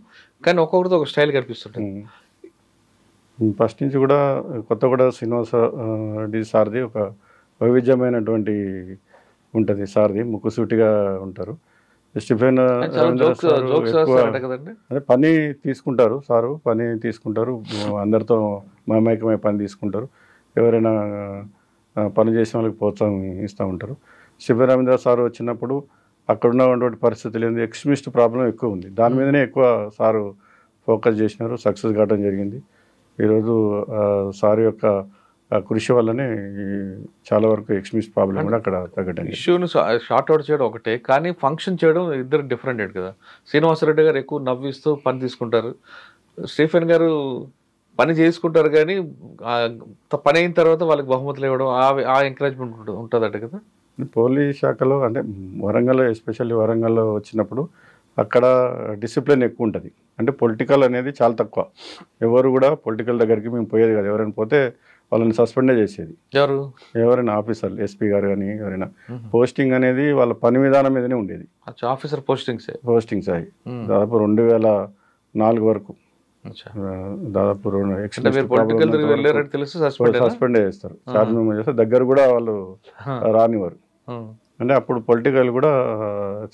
కానీ ఒక్కొక్కరితో ఒక స్టైల్ కనిపిస్తుంటుంది. ఫస్ట్ నుంచి కూడా కొత్తగూడ శ్రీనివాస రెడ్డి సార్ది ఒక వైవిధ్యమైనటువంటి ఉంటుంది. సార్ది ముక్కుసూటిగా ఉంటారు. స్టీఫెన్ అదే పని తీసుకుంటారు, సారు పని తీసుకుంటారు, అందరితో మమేకమై పని తీసుకుంటారు. ఎవరైనా పని చేసిన వాళ్ళకి ప్రోత్సాహం ఇస్తూ ఉంటారు. స్టీఫెన్ రవీంద్ర సారు వచ్చినప్పుడు అక్కడ ఉన్నటువంటి పరిస్థితులు ఏంది, ఎక్స్ట్రీమిస్ట్ ప్రాబ్లం ఎక్కువ ఉంది, దాని మీదనే ఎక్కువ సారు ఫోకస్ చేసినారు, సక్సెస్ కావడం జరిగింది. ఈరోజు సార్ యొక్క కృషి వల్లనే చాలా వరకు ఎక్స్ట్రీమిస్ట్ ప్రాబ్లం కూడా అక్కడ తగ్గడం. ఇష్యూని షార్ట్అవుట్ చేయడం ఒకటే, కానీ ఫంక్షన్ చేయడం ఇద్దరు డిఫరెంట్ కదా. శ్రీనివాసరెడ్డి గారు ఎక్కువ నవ్విస్తూ పని తీసుకుంటారు, స్టీఫెన్ గారు పని చేసుకుంటారు, కానీ పని అయిన తర్వాత వాళ్ళకి బహుమతులు ఇవ్వడం, ఆ ఎంకరేజ్మెంట్ ఉంటుందట కదా. పోలీస్ శాఖలో అంటే వరంగల్లో, ఎస్పెషల్లీ వరంగల్లో వచ్చినప్పుడు అక్కడ డిసిప్లిన్ ఎక్కువ ఉంటుంది. అంటే పొలిటికల్ అనేది చాలా తక్కువ. ఎవరు కూడా పొలిటికల్ దగ్గరికి మేము పోయేది కాదు. ఎవరైనా పోతే వాళ్ళని సస్పెండే చేసేది. ఎవరైనా ఆఫీసర్లు, ఎస్పీ గారు కానీ ఎవరైనా. పోస్టింగ్ అనేది వాళ్ళ పని విధానం మీదనే ఉండేది. ఆఫీసర్ పోస్టింగ్స్ అయ్యి దాదాపు 2004 వరకు దాదాపు సస్పెండ్ చేస్తారు. చార్జ్ మెమో చేస్తే దగ్గర కూడా వాళ్ళు రానివారు. అంటే అప్పుడు పొలిటికల్ కూడా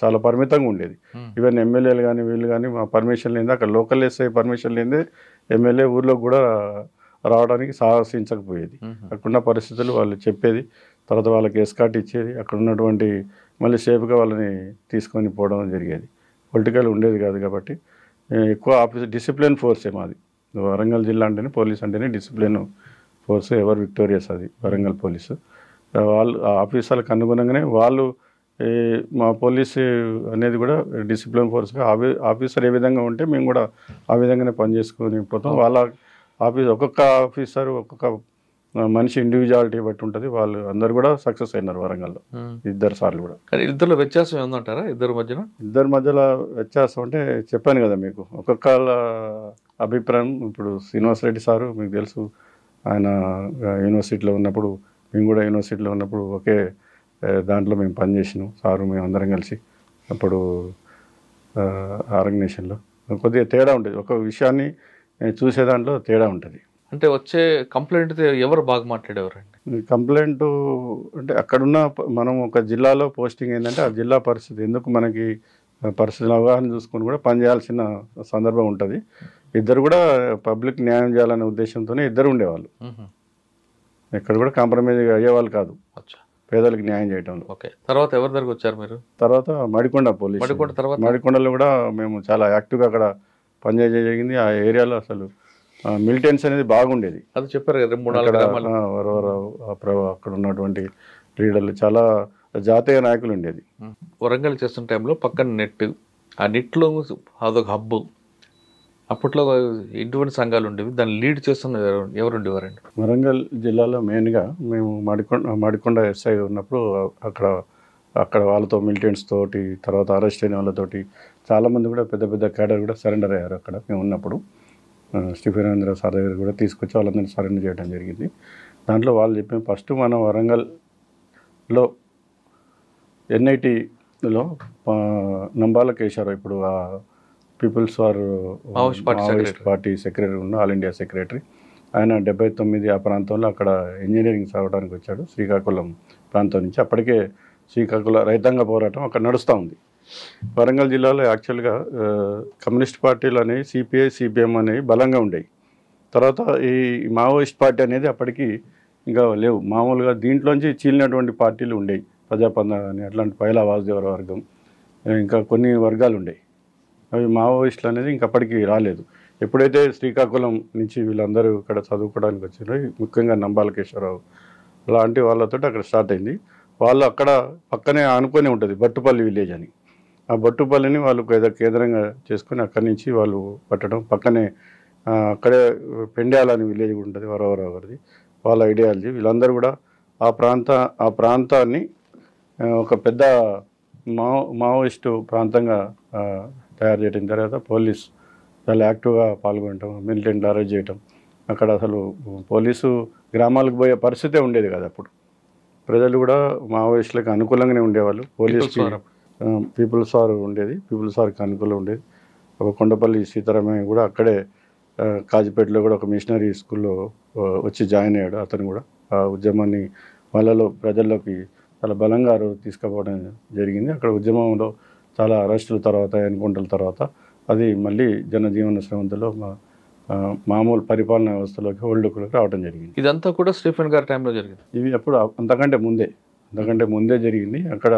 చాలా పరిమితంగా ఉండేది. ఈవెన్ ఎమ్మెల్యేలు కానీ వీళ్ళు కానీ మా పర్మిషన్ లేని, అక్కడ లోకల్ ఎస్ఐ పర్మిషన్ లేని ఎమ్మెల్యే ఊర్లోకి కూడా రావడానికి సాహసించకపోయేది. అక్కడున్న పరిస్థితులు వాళ్ళు చెప్పేది, తర్వాత వాళ్ళకి ఎస్కాట్ ఇచ్చేది, అక్కడ ఉన్నటువంటి మళ్ళీ సేఫ్గా వాళ్ళని తీసుకొని పోవడం జరిగేది. పొలిటికల్ ఉండేది కాదు కాబట్టి ఎక్కువ డిసిప్లిన్ ఫోర్సే మాది. వరంగల్ జిల్లా అంటేనే పోలీస్ అంటేనే డిసిప్లిన్ ఫోర్స్, ఎవర్ విక్టోరియస్ అది వరంగల్ పోలీసు. వాళ్ళు ఆఫీసర్లకు అనుగుణంగానే వాళ్ళు మా పోలీసు అనేది కూడా డిసిప్లిన్ ఫోర్స్గా ఆఫీసర్ ఏ విధంగా ఉంటే మేము కూడా ఆ విధంగానే పనిచేసుకొని పోతాం. వాళ్ళ ఒక్కొక్క ఆఫీసర్ ఒక్కొక్క మనిషి ఇండివిజువాలిటీ బట్టి ఉంటుంది. వాళ్ళు అందరు కూడా సక్సెస్ అయినారు వరంగల్లో, 2 సార్లు కూడా. కానీ ఇద్దరు వ్యత్యాసం ఏమంటారా ఇద్దరి మధ్యలో వ్యత్యాసం అంటే చెప్పాను కదా మీకు, ఒక్కొక్క అభిప్రాయం. ఇప్పుడు శ్రీనివాస్ రెడ్డి సారు మీకు తెలుసు, ఆయన యూనివర్సిటీలో ఉన్నప్పుడు, మేము కూడా యూనివర్సిటీలో ఉన్నప్పుడు ఒకే దాంట్లో మేము పనిచేసినాం సారు, మేము అందరం కలిసి. అప్పుడు ఆర్గనైజేషన్లో కొద్దిగా తేడా ఉంటుంది, ఒక విషయాన్ని చూసే దాంట్లో తేడా ఉంటుంది. అంటే వచ్చే కంప్లైంట్ ఎవరు బాగా మాట్లాడేవారండి? కంప్లైంట్ అంటే అక్కడున్న మనం ఒక జిల్లాలో పోస్టింగ్ ఏంటంటే ఆ జిల్లా పరిస్థితి ఎందుకు మనకి పరిస్థితుల అవగాహన చూసుకొని కూడా పనిచేయాల్సిన సందర్భం ఉంటుంది. ఇద్దరు కూడా పబ్లిక్ న్యాయం చేయాలనే ఉద్దేశంతోనే ఇద్దరు ఉండేవాళ్ళు. ఎక్కడ కూడా కాంప్రమైజ్ అయ్యేవాళ్ళు కాదు పేదలకు న్యాయం చేయటంలో. ఓకే, తర్వాత ఎవరి దగ్గరకు వచ్చారు మీరు? తర్వాత మడికొండ పోలీస్. మడికొండలో కూడా మేము చాలా యాక్టివ్గా అక్కడ పనిచేయడం జరిగింది. ఆ ఏరియాలో అసలు మిలిటెన్స్ అనేది బాగుండేది. అది చెప్పారు అక్కడ ఉన్నటువంటి లీడర్లు చాలా జాతీయ నాయకులు ఉండేది. వరంగల్ చేస్తున్న టైంలో పక్కన నెట్, ఆ నెట్లో అదొక హబ్బు. అప్పట్లో ఎటువంటి సంఘాలు ఉండేవి, దాన్ని లీడ్ చేస్తున్న ఎవరు ఉండేవారండి? వరంగల్ జిల్లాలో మెయిన్గా మేము మడికొండ ఎస్ఐ ఉన్నప్పుడు అక్కడ వాళ్ళతో మిలిటెంట్స్ తోటి, తర్వాత అరెస్ట్ అయిన వాళ్ళతోటి చాలామంది కూడా పెద్ద పెద్ద క్యాడర్ కూడా సరెండర్ అయ్యారు. అక్కడ మేము ఉన్నప్పుడు స్టీఫెన్ సార్ దగ్గర కూడా తీసుకొచ్చి వాళ్ళందరినీ సరెండర్ చేయడం జరిగింది. దాంట్లో వాళ్ళు చెప్పిన ఫస్ట్ మన వరంగల్లో NITలో నంబాల కేశవరావు, ఇప్పుడు people's war Maoist party secretary ఉన్న, ఆల్ ఇండియా సెక్రటరీ, ఆయన 79 ఆ ప్రాంతంలో అక్కడ ఇంజనీరింగ్ చదవడానికి వచ్చాడు శ్రీకాకుళం ప్రాంతం నుంచి. అప్పటికే శ్రీకాకుళం రైతాంగ పోరాటం అక్కడ నడుస్తూ ఉంది. వరంగల్ జిల్లాలో యాక్చువల్గా కమ్యూనిస్ట్ పార్టీలు అనేవి CPI CPM అనేవి బలంగా ఉండేవి. తర్వాత ఈ మావోయిస్ట్ పార్టీ అనేది అప్పటికి ఇంకా లేవు. మామూలుగా దీంట్లోంచి చీలినటువంటి పార్టీలు ఉండేవి, ప్రజాపంద అని, అట్లాంటి పైలా వాసుదేవర వర్గం, ఇంకా కొన్ని వర్గాలు ఉండేవి. అవి మావోయిస్టులు అనేది ఇంకప్పటికి రాలేదు. ఎప్పుడైతే శ్రీకాకుళం నుంచి వీళ్ళందరూ ఇక్కడ చదువుకోవడానికి వచ్చారో, ముఖ్యంగా నంబాల కేశవరావు లాంటి వాళ్ళతో అక్కడ స్టార్ట్ అయింది. వాళ్ళు అక్కడ పక్కనే ఆనుకొని ఉంటుంది బట్టుపల్లి విలేజ్ అని. ఆ బట్టుపల్లిని వాళ్ళు కేంద్రంగా చేసుకొని అక్కడి నుంచి వాళ్ళు పట్టడం, పక్కనే అక్కడే పెండ్యాల అని విలేజ్ కూడా ఉంటుంది వరవరావు గారిది, వాళ్ళ ఐడియాలజీ. వీళ్ళందరూ కూడా ఆ ప్రాంతాన్ని ఒక పెద్ద మావోయిస్టు ప్రాంతంగా తయారు చేయడం. తర్వాత పోలీస్ చాలా యాక్టివ్గా పాల్గొనటం, మిలిటెంట్ అరెస్ట్ చేయటం. అక్కడ అసలు పోలీసు గ్రామాలకు పోయే పరిస్థితే ఉండేది కదా. అప్పుడు ప్రజలు కూడా మావోయిస్టులకు అనుకూలంగానే ఉండేవాళ్ళు. పీపుల్స్ వార్ ఉండేది, పీపుల్స్ వార్కి అనుకూలంగా ఉండేది. ఒక కొండపల్లి సీతారామయ్య కూడా అక్కడే కాజిపేటలో కూడా ఒక మిషనరీ స్కూల్లో వచ్చి జాయిన్ అయ్యాడు. అతను కూడా ఆ ఉద్యమాన్ని వాళ్ళలో ప్రజల్లోకి చాలా బలంగా తీసుకుపోవడం జరిగింది. అక్కడ ఉద్యమంలో చాలా అరెస్టుల తర్వాత, ఎన్కౌంటర్ల తర్వాత అది మళ్ళీ జనజీవన స్రవంతిలో మామూలు పరిపాలన వ్యవస్థలోకి హోల్డ్లోకి రావడం జరిగింది. ఇదంతా కూడా స్టీఫెన్ గారి టైంలో జరిగింది. ఇవి అప్పుడు అంతకంటే ముందే జరిగింది. అక్కడ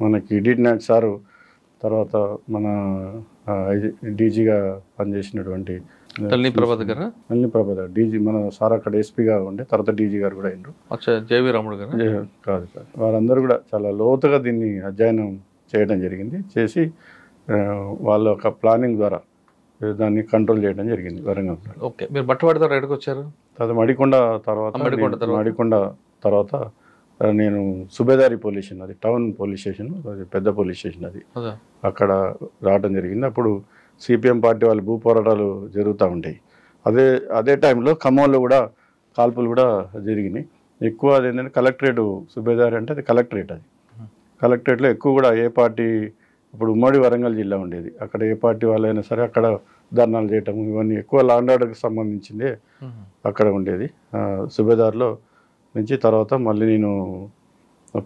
మనకి డినాట్ సారు, తర్వాత మన డీజీగా పనిచేసినటువంటి తల్లి ప్రభాకర్ డీజీ, మన సార్ అక్కడ ఎస్పీగా ఉండే, తర్వాత డీజీ గారు కూడా అయ్యారు. జేవి రాముడు గారు కాదు. వారందరూ కూడా చాలా లోతుగా దీన్ని అధ్యయనం చేయడం జరిగింది. చేసి వాళ్ళ ఒక ప్లానింగ్ ద్వారా దాన్ని కంట్రోల్ చేయడం జరిగింది వరంగల్. ఓకే, మీరు బట్టవాడి ద్వారా ఎక్కడికి వచ్చారు? తర్వాత మడికొండ తర్వాత నేను సుబేదారి పోలీస్ స్టేషన్, అది టౌన్ పోలీస్ స్టేషన్, అది పెద్ద పోలీస్ స్టేషన్, అది అక్కడ రావడం జరిగింది. అప్పుడు CPM పార్టీ వాళ్ళు భూ పోరాటాలు జరుగుతూ ఉంటాయి. అదే టైంలో ఖమ్మంలో కూడా కాల్పులు కూడా జరిగినాయి. ఎక్కువ అది ఏంటంటే కలెక్టరేట్, సుబేదారి అంటే అది కలెక్టరేట్. అది కలెక్టరేట్లో ఎక్కువ కూడా ఏ పార్టీ, ఇప్పుడు ఉమ్మడి వరంగల్ జిల్లా ఉండేది, అక్కడ ఏ పార్టీ వాళ్ళైనా సరే అక్కడ ధర్నాలు చేయటం, ఇవన్నీ ఎక్కువ లా అండ్ ఆర్డర్కి సంబంధించిందే అక్కడ ఉండేది. సుబేదార్లో నుంచి తర్వాత మళ్ళీ నేను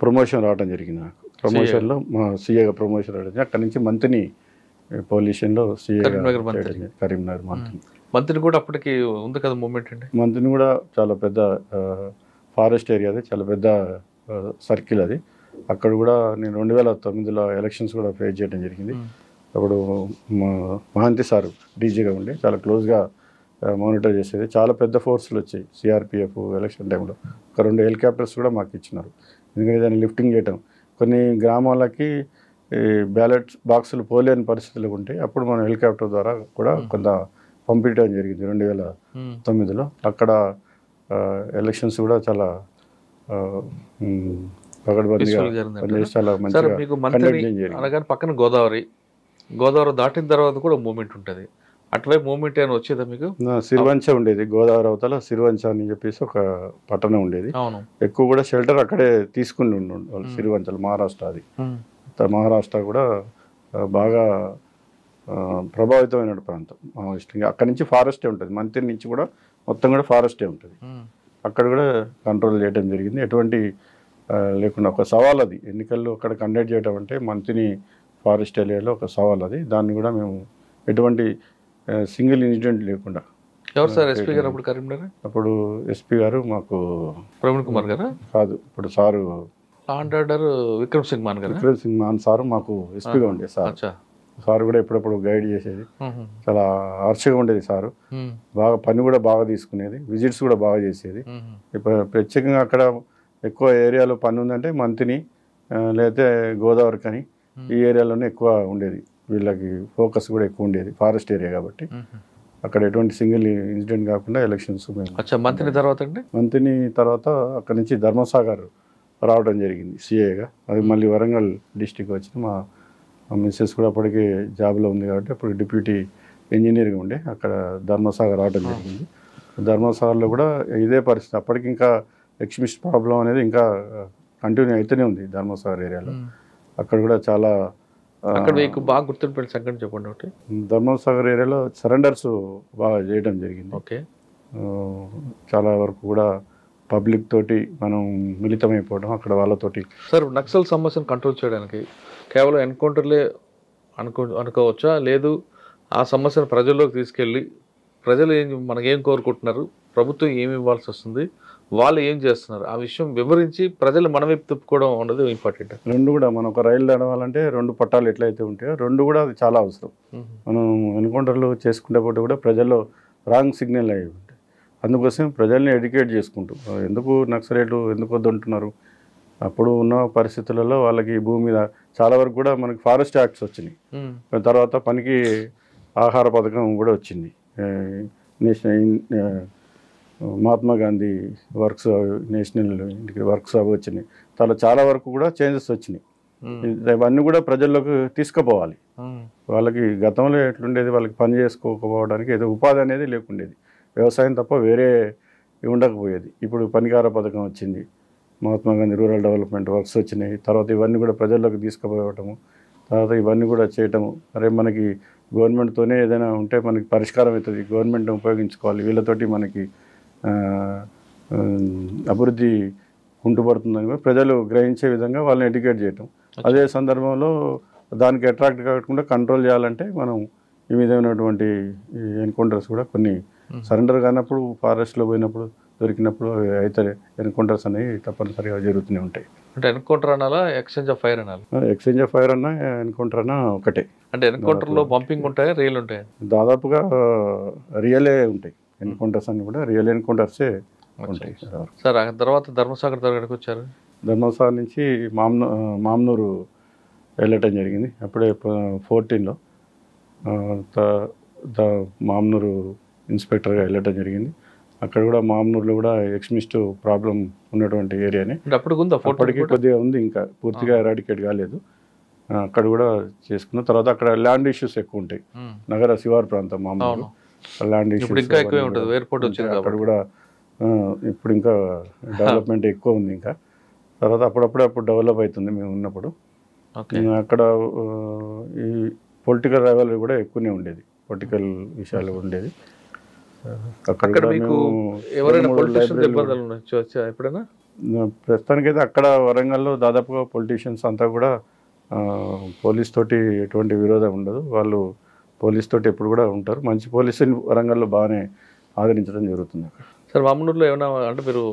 ప్రమోషన్ రావడం జరిగింది. నాకు ప్రమోషన్లో మా సీఏగా ప్రమోషన్ రావడం, అక్కడి నుంచి మంత్రిని పోలీస్ స్టేషన్లో సీఏగా కరీంనగర్ మంత్రి కూడా అప్పటికి ఉంది కదా మూమెంట్ అండి. మంత్రిని కూడా చాలా పెద్ద ఫారెస్ట్ ఏరియా, అది చాలా పెద్ద సర్కిల్ అది. అక్కడ కూడా నేను 2009లో ఎలక్షన్స్ కూడా ఫేస్ చేయడం జరిగింది. అప్పుడు మహంతి సారు డీజీగా ఉండి చాలా క్లోజ్గా మానిటర్ చేసేది. చాలా పెద్ద ఫోర్సులు వచ్చాయి, సిఆర్పిఎఫ్ ఎలక్షన్ టైంలో. ఒక 2 హెలికాప్టర్స్ కూడా మాకు ఇచ్చినారు, ఎందుకంటే దాన్ని లిఫ్టింగ్ చేయటం. కొన్ని గ్రామాలకి బ్యాలెట్ బాక్సులు పోలేని పరిస్థితులు ఉంటాయి, అప్పుడు మనం హెలికాప్టర్ ద్వారా కూడా కొంత పంపించడం జరిగింది 2009లో. అక్కడ ఎలక్షన్స్ కూడా చాలా పకడ్బందీగా చాలా మంచిగా కండక్ట్ చేయడం జరిగింది. పక్కన గోదావరి దాటిన తర్వాత కూడా మూమెంట్ ఉంటుంది, అటువైపు మూమెంట్ ఏమైనా వచ్చేదా మీకు? సిరివంచ ఉండేది, గోదావరి అవతల సిరివంచ అని చెప్పేసి ఒక పట్టణం ఉండేది. ఎక్కువ కూడా షెల్టర్ అక్కడే తీసుకుని వాళ్ళు సిరివంచలు. మహారాష్ట్ర అది, మహారాష్ట్ర కూడా బాగా ప్రభావితమైన ప్రాంతం మావోయిస్టులకి. అక్కడ నుంచి ఫారెస్టే ఉంటుంది, మంత్రి నుంచి కూడా మొత్తం కూడా ఫారెస్టే ఉంటుంది. అక్కడ కూడా కంట్రోల్ చేయడం జరిగింది, ఎటువంటి లేకుండా. ఒక సవాల్ అది, ఎన్నికల్లో అక్కడ కండక్ట్ చేయడం అంటే మంత్రిని ఫారెస్ట్ ఏరియాలో ఒక సవాల్ అది. దాన్ని కూడా మేము ఎటువంటి సింగిల్ ఇన్సిడెంట్ లేకుండా. ఎవరు సార్ ఎస్పీ గారు అప్పుడు కరీంనగర్? అప్పుడు ఎస్పీ గారు మాకు ప్రవీణ్ కుమార్ గారా? కాదు, ఇప్పుడు సారు ఆర్డర్ విక్రమ్ సింగ్ మాన్ గారు. విక్రమ్ సింగ్ మాన్ సారు మాకు ఎస్పీగా ఉండేది. సార్ కూడా ఎప్పుడప్పుడు గైడ్ చేసేది, చాలా ఆర్షగా ఉండేది సారు. బాగా పని కూడా బాగా తీసుకునేది, విజిట్స్ కూడా బాగా చేసేది. ఇప్పుడు ప్రత్యేకంగా అక్కడ ఎక్కువ ఏరియాలో పని ఉందంటే మంతిని లేకపోతే గోదావరి కానీ ఈ ఏరియాలోనే ఎక్కువ ఉండేది. వీళ్ళకి ఫోకస్ కూడా ఎక్కువ ఉండేది, ఫారెస్ట్ ఏరియా కాబట్టి. అక్కడ ఎటువంటి సింగిల్ ఇన్సిడెంట్ కాకుండా ఎలక్షన్స్ మేము. మంత్రిని తర్వాత అండి, మంత్రిని తర్వాత అక్కడ నుంచి ధర్మసాగర్ రావడం జరిగింది సిఏగా. అది మళ్ళీ వరంగల్ డిస్టిక్ వచ్చింది. మా మిస్సెస్ కూడా అప్పటికే జాబ్లో ఉంది కాబట్టి అప్పుడు డిప్యూటీ ఇంజనీర్గా ఉండే అక్కడ ధర్మసాగర్ రావడం జరిగింది. ధర్మసాగర్లో కూడా ఇదే పరిస్థితి. అప్పటికి ఇంకా ఎక్స్ట్రీమిస్ట్ ప్రాబ్లం అనేది ఇంకా కంటిన్యూ అయితేనే ఉంది ధర్మసాగర్ ఏరియాలో. అక్కడ కూడా చాలా బాగా గుర్తుండిపోయిన సంఘటన చెప్పండి ఒకటి. ధర్మసాగర్ ఏరియాలో సరెండర్స్ బాగా చేయడం జరిగింది. ఓకే, చాలా వరకు కూడా పబ్లిక్ తోటి మనం మిళితమైపోవడం అక్కడ వాళ్ళతోటి. సార్, నక్సల్ సమస్యను కంట్రోల్ చేయడానికి కేవలం ఎన్కౌంటర్లే అనుకోవచ్చా, లేదు ఆ సమస్యను ప్రజల్లోకి తీసుకెళ్ళి ప్రజలు మనకేం కోరుకుంటున్నారు, ప్రభుత్వం ఏమి ఇవ్వాల్సి వస్తుంది, వాళ్ళు ఏం చేస్తున్నారు, ఆ విషయం వివరించి ప్రజలు మన వైపు తిప్పుకోవడం అనేది ఇంపార్టెంట్. రెండు కూడా మనం ఒక రైలు నడవాలంటే 2 పట్టాలు ఎట్లయితే ఉంటాయో 2 కూడా అది చాలా అవసరం. మనం ఎన్కౌంటర్లు చేసుకునే పాటు కూడా ప్రజల్లో రాంగ్ సిగ్నల్ అయ్యి ఉంటాయి. అందుకోసం ప్రజల్ని ఎడ్యుకేట్ చేసుకుంటూ ఎందుకు నక్సలైట్లు ఎందుకు వద్దంటున్నారు, అప్పుడు ఉన్న పరిస్థితులలో వాళ్ళకి భూమి మీద చాలా వరకు కూడా మనకి ఫారెస్ట్ యాక్ట్స్ వచ్చినాయి. తర్వాత పనికి ఆహార పథకం కూడా వచ్చింది. Mahatma Gandhi works, national works అవి వచ్చినాయి. చాలా వరకు కూడా చేంజెస్ వచ్చినాయి. ఇవన్నీ కూడా ప్రజల్లోకి తీసుకుపోవాలి. వాళ్ళకి గతంలో ఎట్లుండేది, వాళ్ళకి పని చేసుకోకపోవడానికి ఏదో ఉపాధి అనేది లేకుండేది, వ్యవసాయం తప్ప వేరే ఉండకపోయేది. ఇప్పుడు పనికార పథకం వచ్చింది, Mahatma Gandhi rural development works వచ్చినాయి. తర్వాత ఇవన్నీ కూడా ప్రజల్లోకి తీసుకుపోవటము, తర్వాత ఇవన్నీ కూడా చేయటము. అరే మనకి గవర్నమెంట్తోనే ఏదైనా ఉంటే మనకి పరిష్కారం అవుతుంది, గవర్నమెంట్ని ఉపయోగించుకోవాలి, వీళ్ళతోటి మనకి అభివృద్ధి ఉంటుపడుతుందని కూడా ప్రజలు గ్రహించే విధంగా వాళ్ళని ఎడ్యుకేట్ చేయటం. అదే సందర్భంలో దానికి అట్రాక్ట్ కాకుండా కంట్రోల్ చేయాలంటే మనం ఈ విధమైనటువంటి ఎన్కౌంటర్స్ కూడా కొన్ని సరెండర్ కానప్పుడు, ఫారెస్ట్లో పోయినప్పుడు దొరికినప్పుడు అయితే ఎన్కౌంటర్స్ అనేవి తప్పనిసరిగా జరుగుతూనే ఉంటాయి. అంటే ఎన్కౌంటర్ అనాలా, ఎక్స్చేంజ్ ఆఫ్ ఫైర్ అనాలి? ఎక్స్చేంజ్ ఆఫ్ ఫైర్ అన్నా ఎన్కౌంటర్ అన్నా ఒకటే. అంటే ఎన్కౌంటర్లో పంపింగ్ ఉంటాయా, రియల్ ఉంటాయా? దాదాపుగా రియలే ఉంటాయి. ఎన్కౌంటర్స్ అన్ని కూడా రియల్ ఎన్కౌంటర్సే ఉంటాయి. సార్, ఆ తర్వాత ధర్మసాగర్ దగ్గరికి వచ్చారు. ధర్మసాగర్ నుంచి మామ్నూరు వెళ్ళటం జరిగింది. అప్పుడే 14లో మామ్నూరు ఇన్స్పెక్టర్గా వెళ్ళటం జరిగింది. అక్కడ కూడా మామ్నూరులో కూడా ఎక్స్ట్రీమిస్ట్ ప్రాబ్లం ఉన్నటువంటి ఏరియానే. అప్పటికి కొద్దిగా ఉంది, ఇంకా పూర్తిగా ఎరాడికేట్ కాలేదు. అక్కడ కూడా చేసుకున్న తర్వాత అక్కడ ల్యాండ్ ఇష్యూస్ ఎక్కువ ఉంటాయి. నగర శివారు ప్రాంతం మామ్నూరు, ల్యాండ్ ఇష్యూస్ అక్కడ కూడా ఇప్పుడు ఇంకా డెవలప్మెంట్ ఎక్కువ ఉంది. ఇంకా తర్వాత అప్పుడు డెవలప్ అవుతుంది మేము ఉన్నప్పుడు. అక్కడ ఈ పొలిటికల్ రైవల్రీ కూడా ఎక్కువనే ఉండేది, పొలిటికల్ విషయాలు ఉండేది. అక్కడ ప్రస్తుతానికైతే అక్కడ వరంగల్లో దాదాపుగా పొలిటీషియన్స్ అంతా కూడా పోలీస్ తోటి ఎటువంటి విరోధం ఉండదు. వాళ్ళు పోలీస్ తోటి ఎప్పుడు కూడా ఉంటారు. మంచి పోలీసుని వరంగల్లో బాగానే ఆదరించడం జరుగుతుంది. సార్, మామూలులో ఏమైనా అంటే మీరు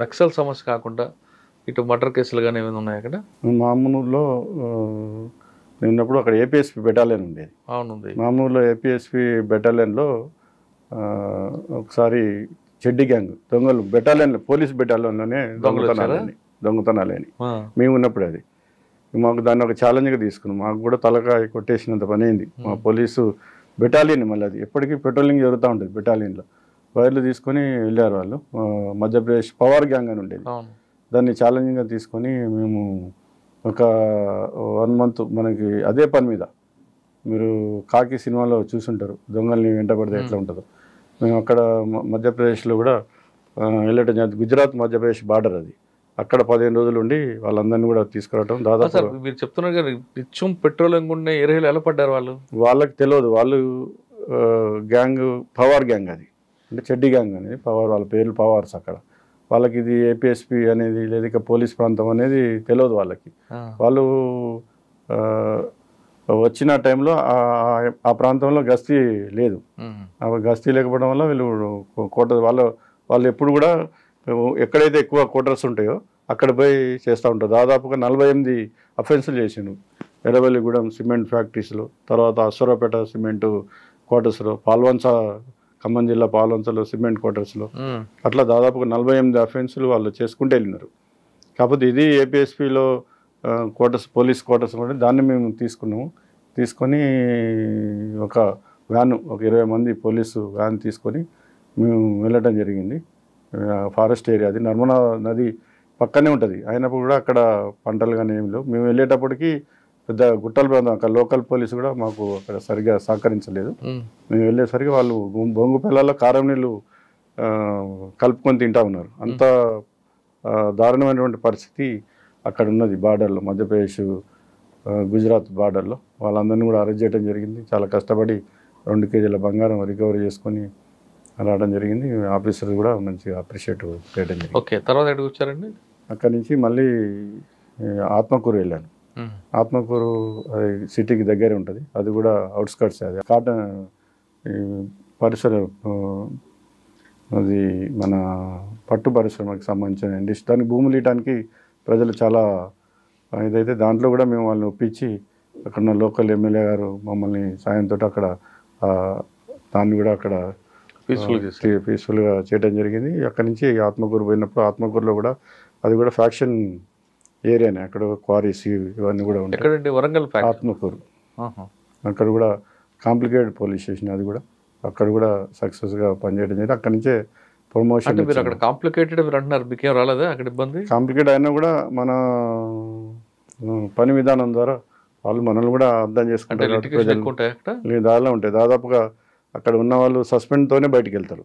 నక్సల్ సమస్య కాకుండా ఇటు మర్డర్ కేసులు కానీ ఏమైనా ఉన్నాయి అక్కడ? మామూలులో నిన్నప్పుడు అక్కడ ఏపీఎస్పీ బెటాలియన్ ఉండేది. అవునుంది. మామూలులో ఏపీఎస్పీ బెటాలియన్లో ఒకసారి చెడ్డి గ్యాంగ్ దొంగలు బెటాలియన్లో పోలీస్ బెటాలియన్లోనే దొంగతనాలని మేము ఉన్నప్పుడు అది మాకు దాన్ని ఒక ఛాలెంజ్గా తీసుకున్నాం. మాకు కూడా తలకాయ కొట్టేసినంత పని అయింది. మా పోలీసు బెటాలియన్ మళ్ళీ అది ఎప్పటికీ పెట్రోలింగ్ జరుగుతూ ఉంటుంది. బెటాలియన్లో వైర్లు తీసుకొని వెళ్ళారు వాళ్ళు. మధ్యప్రదేశ్ పవర్ గ్యాంగ్ అని ఉండేది. దాన్ని ఛాలెంజింగ్గా తీసుకొని మేము ఒక 1 month మనకి అదే పని మీద, మీరు కాకి సినిమాలో చూసుంటారు దొంగల్ని వెంటబడితే ఎట్లా ఉంటుందో, మేము అక్కడ మధ్యప్రదేశ్లో కూడా వెళ్ళటం, గుజరాత్ మధ్యప్రదేశ్ బార్డర్ అది. అక్కడ 15 రోజులు ఉండి వాళ్ళందరినీ కూడా తీసుకురావటం. దాదాపు మీరు చెప్తున్నారు కదా నిత్యం పెట్రోలింగ్ ఉండే ఏరియాలో ఎలా పడ్డారు వాళ్ళు? వాళ్ళకి తెలియదు. వాళ్ళు గ్యాంగ్ పవర్ గ్యాంగ్ అది, అంటే చెడ్డి గ్యాంగ్ అనేది పవర్, వాళ్ళ పేర్లు పవర్స్. అక్కడ వాళ్ళకి ఇది ఏపీఎస్పీ అనేది లేదా ఇక పోలీస్ ప్రాంతం అనేది తెలియదు వాళ్ళకి. వాళ్ళు వచ్చిన టైంలో ఆ ప్రాంతంలో గస్తీ లేదు. గస్తీ లేకపోవడం వల్ల వీళ్ళు కోట వాళ్ళు ఎప్పుడు కూడా ఎక్కడైతే ఎక్కువ క్వార్టర్స్ ఉంటాయో అక్కడ పోయి చేస్తూ ఉంటారు. దాదాపుగా 48 అఫెన్సులు చేసిండు. ఎర్రవల్లిగూడెం సిమెంట్ ఫ్యాక్టరీస్లో, తర్వాత అశ్వరాపేట సిమెంటు క్వార్టర్స్లో, పాల్వంచ ఖమ్మం జిల్లా పాల్వంచలో సిమెంట్ క్వార్టర్స్లో, అట్లా దాదాపుగా 48 అఫెన్సులు వాళ్ళు చేసుకుంటూ వెళ్ళినారు. కాకపోతే ఇది ఏపీఎస్పీలో క్వార్టర్స్, పోలీస్ క్వార్టర్స్ కూడా దాన్ని మేము తీసుకొని ఒక వ్యాను, ఒక 20 మంది పోలీసు వ్యాన్ తీసుకొని మేము వెళ్ళటం జరిగింది. ఫారెస్ట్ ఏరియా అది, నర్మదా నది పక్కనే ఉంటుంది. అయినప్పుడు కూడా అక్కడ పంటలు కానీ ఏమి లేవు. మేము వెళ్ళేటప్పటికి పెద్ద గుట్టల ప్రాంతం, అక్కడ లోకల్ పోలీసు కూడా మాకు అక్కడ సరిగ్గా సహకరించలేదు. మేము వెళ్ళేసరికి వాళ్ళు బొంగు పిల్లల్లో కారం నీళ్ళు కలుపుకొని తింటా ఉన్నారు. అంత దారుణమైనటువంటి పరిస్థితి అక్కడ ఉన్నది బార్డర్లో, మధ్యప్రదేశ్ గుజరాత్ బార్డర్లో. వాళ్ళందరినీ కూడా అరెస్ట్ చేయడం జరిగింది. చాలా కష్టపడి 2 కేజీల బంగారం రికవరీ చేసుకొని రావడం జరిగింది. ఆఫీసర్ కూడా మంచిగా అప్రిషియేట్ చేయడం జరిగింది. ఓకే, తర్వాత ఎక్కడికి వచ్చారండి? అక్కడి నుంచి మళ్ళీ ఆత్మకూరు వెళ్ళాను. ఆత్మకూరు సిటీకి దగ్గరే ఉంటుంది, అది కూడా అవుట్స్కట్స్. అది కాటన్ పరిసర, అది మన పట్టు పరిశ్రమకి సంబంధించిన ఇండస్ట్రీ. దానికి భూములు ఇవ్వడానికి ప్రజలు చాలా ఇదైతే దాంట్లో కూడా మేము వాళ్ళని ఒప్పించి అక్కడ ఉన్న లోకల్ ఎమ్మెల్యే గారు మమ్మల్ని సాయంతో అక్కడ దాన్ని కూడా అక్కడ పీస్ఫుల్గా చేయడం జరిగింది. అక్కడి నుంచి ఆత్మకూరు పోయినప్పుడు ఆత్మకూరులో కూడా అది కూడా ఫ్యాక్షన్ ఏరియానే, అక్కడ క్వారీస్ ఇవన్నీ కూడా ఉంటాయి. వరంగల్ ఆత్మకూరు అక్కడ కూడా కాంప్లికేటెడ్ పోలీస్ స్టేషన్, అది కూడా అక్కడ కూడా సక్సెస్గా పనిచేయడం జరిగింది. అక్కడి నుంచే ప్రమోషన్. కాంప్లికేట్ అయినా కూడా మన పని విధానం ద్వారా వాళ్ళు మనల్ని కూడా అర్థం చేసుకుంటారు. దానిలో ఉంటాయి. దాదాపుగా అక్కడ ఉన్న వాళ్ళు సస్పెండ్తోనే బయటికి వెళ్తారు.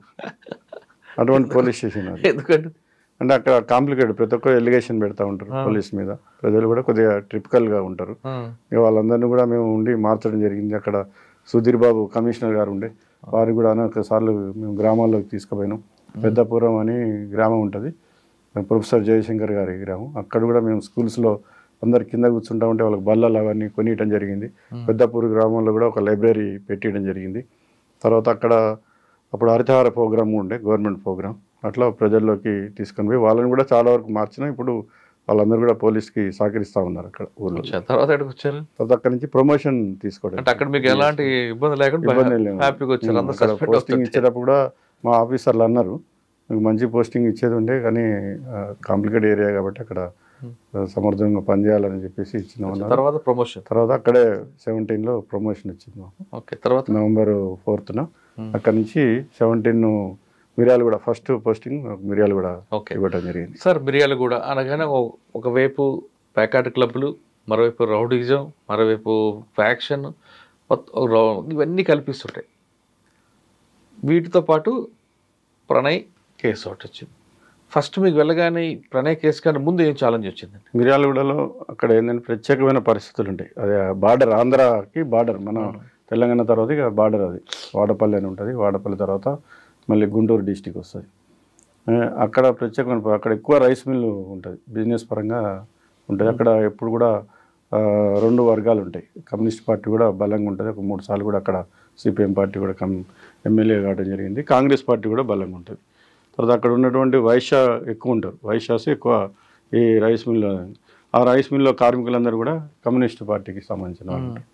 అటువంటి పోలీస్ స్టేషన్ అది. ఎందుకంటే అంటే అక్కడ కాంప్లికేటెడ్, ప్రతి ఒక్కరు ఎలిగేషన్ పెడతా ఉంటారు పోలీస్ మీద. ప్రజలు కూడా కొద్దిగా ట్రిపికల్గా ఉంటారు. ఇక వాళ్ళందరినీ కూడా మేము ఉండి మార్చడం జరిగింది. అక్కడ సుధీర్ బాబు కమిషనర్ గారు ఉండే, వారు కూడా అనేక సార్లు మేము గ్రామాల్లోకి తీసుకుపోయినాం. పెద్దపురం అని గ్రామం ఉంటుంది, ప్రొఫెసర్ జయశంకర్ గారి గ్రామం. అక్కడ కూడా మేము స్కూల్స్లో అందరు కింద కూర్చుంటా ఉంటే వాళ్ళకి బల్లలు అవన్నీ కొనియటం జరిగింది. పెద్దపూర్ గ్రామంలో కూడా ఒక లైబ్రరీ పెట్టియడం జరిగింది. తర్వాత అక్కడ అప్పుడు హరితహార ప్రోగ్రామ్ ఉండే, గవర్నమెంట్ ప్రోగ్రామ్. అట్లా ప్రజల్లోకి తీసుకొని పోయి వాళ్ళని కూడా చాలా వరకు మార్చినా ఇప్పుడు వాళ్ళందరూ కూడా పోలీస్కి సహకరిస్తూ ఉన్నారు అక్కడ ఊళ్ళో. తర్వాత ఎక్కడికి వచ్చారు? తర్వాత అక్కడి నుంచి ప్రమోషన్ తీసుకోవడం. అక్కడ మీకు ఎలాంటి ఇబ్బంది లేకుండా పోస్టింగ్ ఇచ్చేటప్పుడు కూడా మా ఆఫీసర్లు అన్నారు మీకు మంచి పోస్టింగ్ ఇచ్చేది ఉండే, కానీ కాంప్లికేట్ ఏరియా కాబట్టి అక్కడ సమర్థంగా పనిచేయాలని చెప్పేసి ఇచ్చినాం. తర్వాత ప్రమోషన్, తర్వాత అక్కడే 17లో ప్రమోషన్ వచ్చింది మాకు. ఓకే, తర్వాత November 4th అక్కడి నుంచి 17 మిర్యాలగూడ ఫస్ట్ పోస్టింగ్ మిర్యాలగూడ ఇవ్వడం జరిగింది. సార్, మిర్యాలగూడ అనగానే ఒకవైపు ప్యాకాట్ క్లబ్లు, మరోవైపు రౌడీజం, మరోవైపు ఫ్యాక్షన్, ఇవన్నీ కల్పిస్తుంటాయి. వీటితో పాటు ప్రణయ్ కేసు ఒకటి వచ్చింది. ఫస్ట్ మీకు వెళ్ళగానే ప్రణయ్ కేసు కానీ ముందు ఏం ఛాలెంజ్ వచ్చిందండి? మిర్యాలగూడలో అక్కడ ఏంటంటే ప్రత్యేకమైన పరిస్థితులు ఉంటాయి. అదే బార్డర్, ఆంధ్రాకి బార్డర్, మన తెలంగాణ తర్వాత ఇక బార్డర్ అది వాడపల్లి అని ఉంటుంది. వాడపల్లి తర్వాత మళ్ళీ గుంటూరు డిస్టిక్ వస్తుంది. అక్కడ ప్రత్యేకమైన, అక్కడ ఎక్కువ రైస్ మిల్లు ఉంటుంది, బిజినెస్ పరంగా ఉంటుంది. అక్కడ ఎప్పుడు కూడా 2 వర్గాలు ఉంటాయి. కమ్యూనిస్ట్ పార్టీ కూడా బలంగా ఉంటుంది. ఒక 3 సార్లు కూడా అక్కడ సిపిఎం పార్టీ కూడా ఎమ్మెల్యే కావడం జరిగింది. కాంగ్రెస్ పార్టీ కూడా బలంగా ఉంటుంది. తర్వాత అక్కడ ఉన్నటువంటి వైశ్య ఎక్కువ ఉంటారు, వైశ్యాస్ ఎక్కువ ఈ రైస్ మిల్లో. ఆ రైస్ మిల్లో కార్మికులందరూ కూడా కమ్యూనిస్ట్ పార్టీకి సంబంధించిన వాళ్ళు ఉంటారు.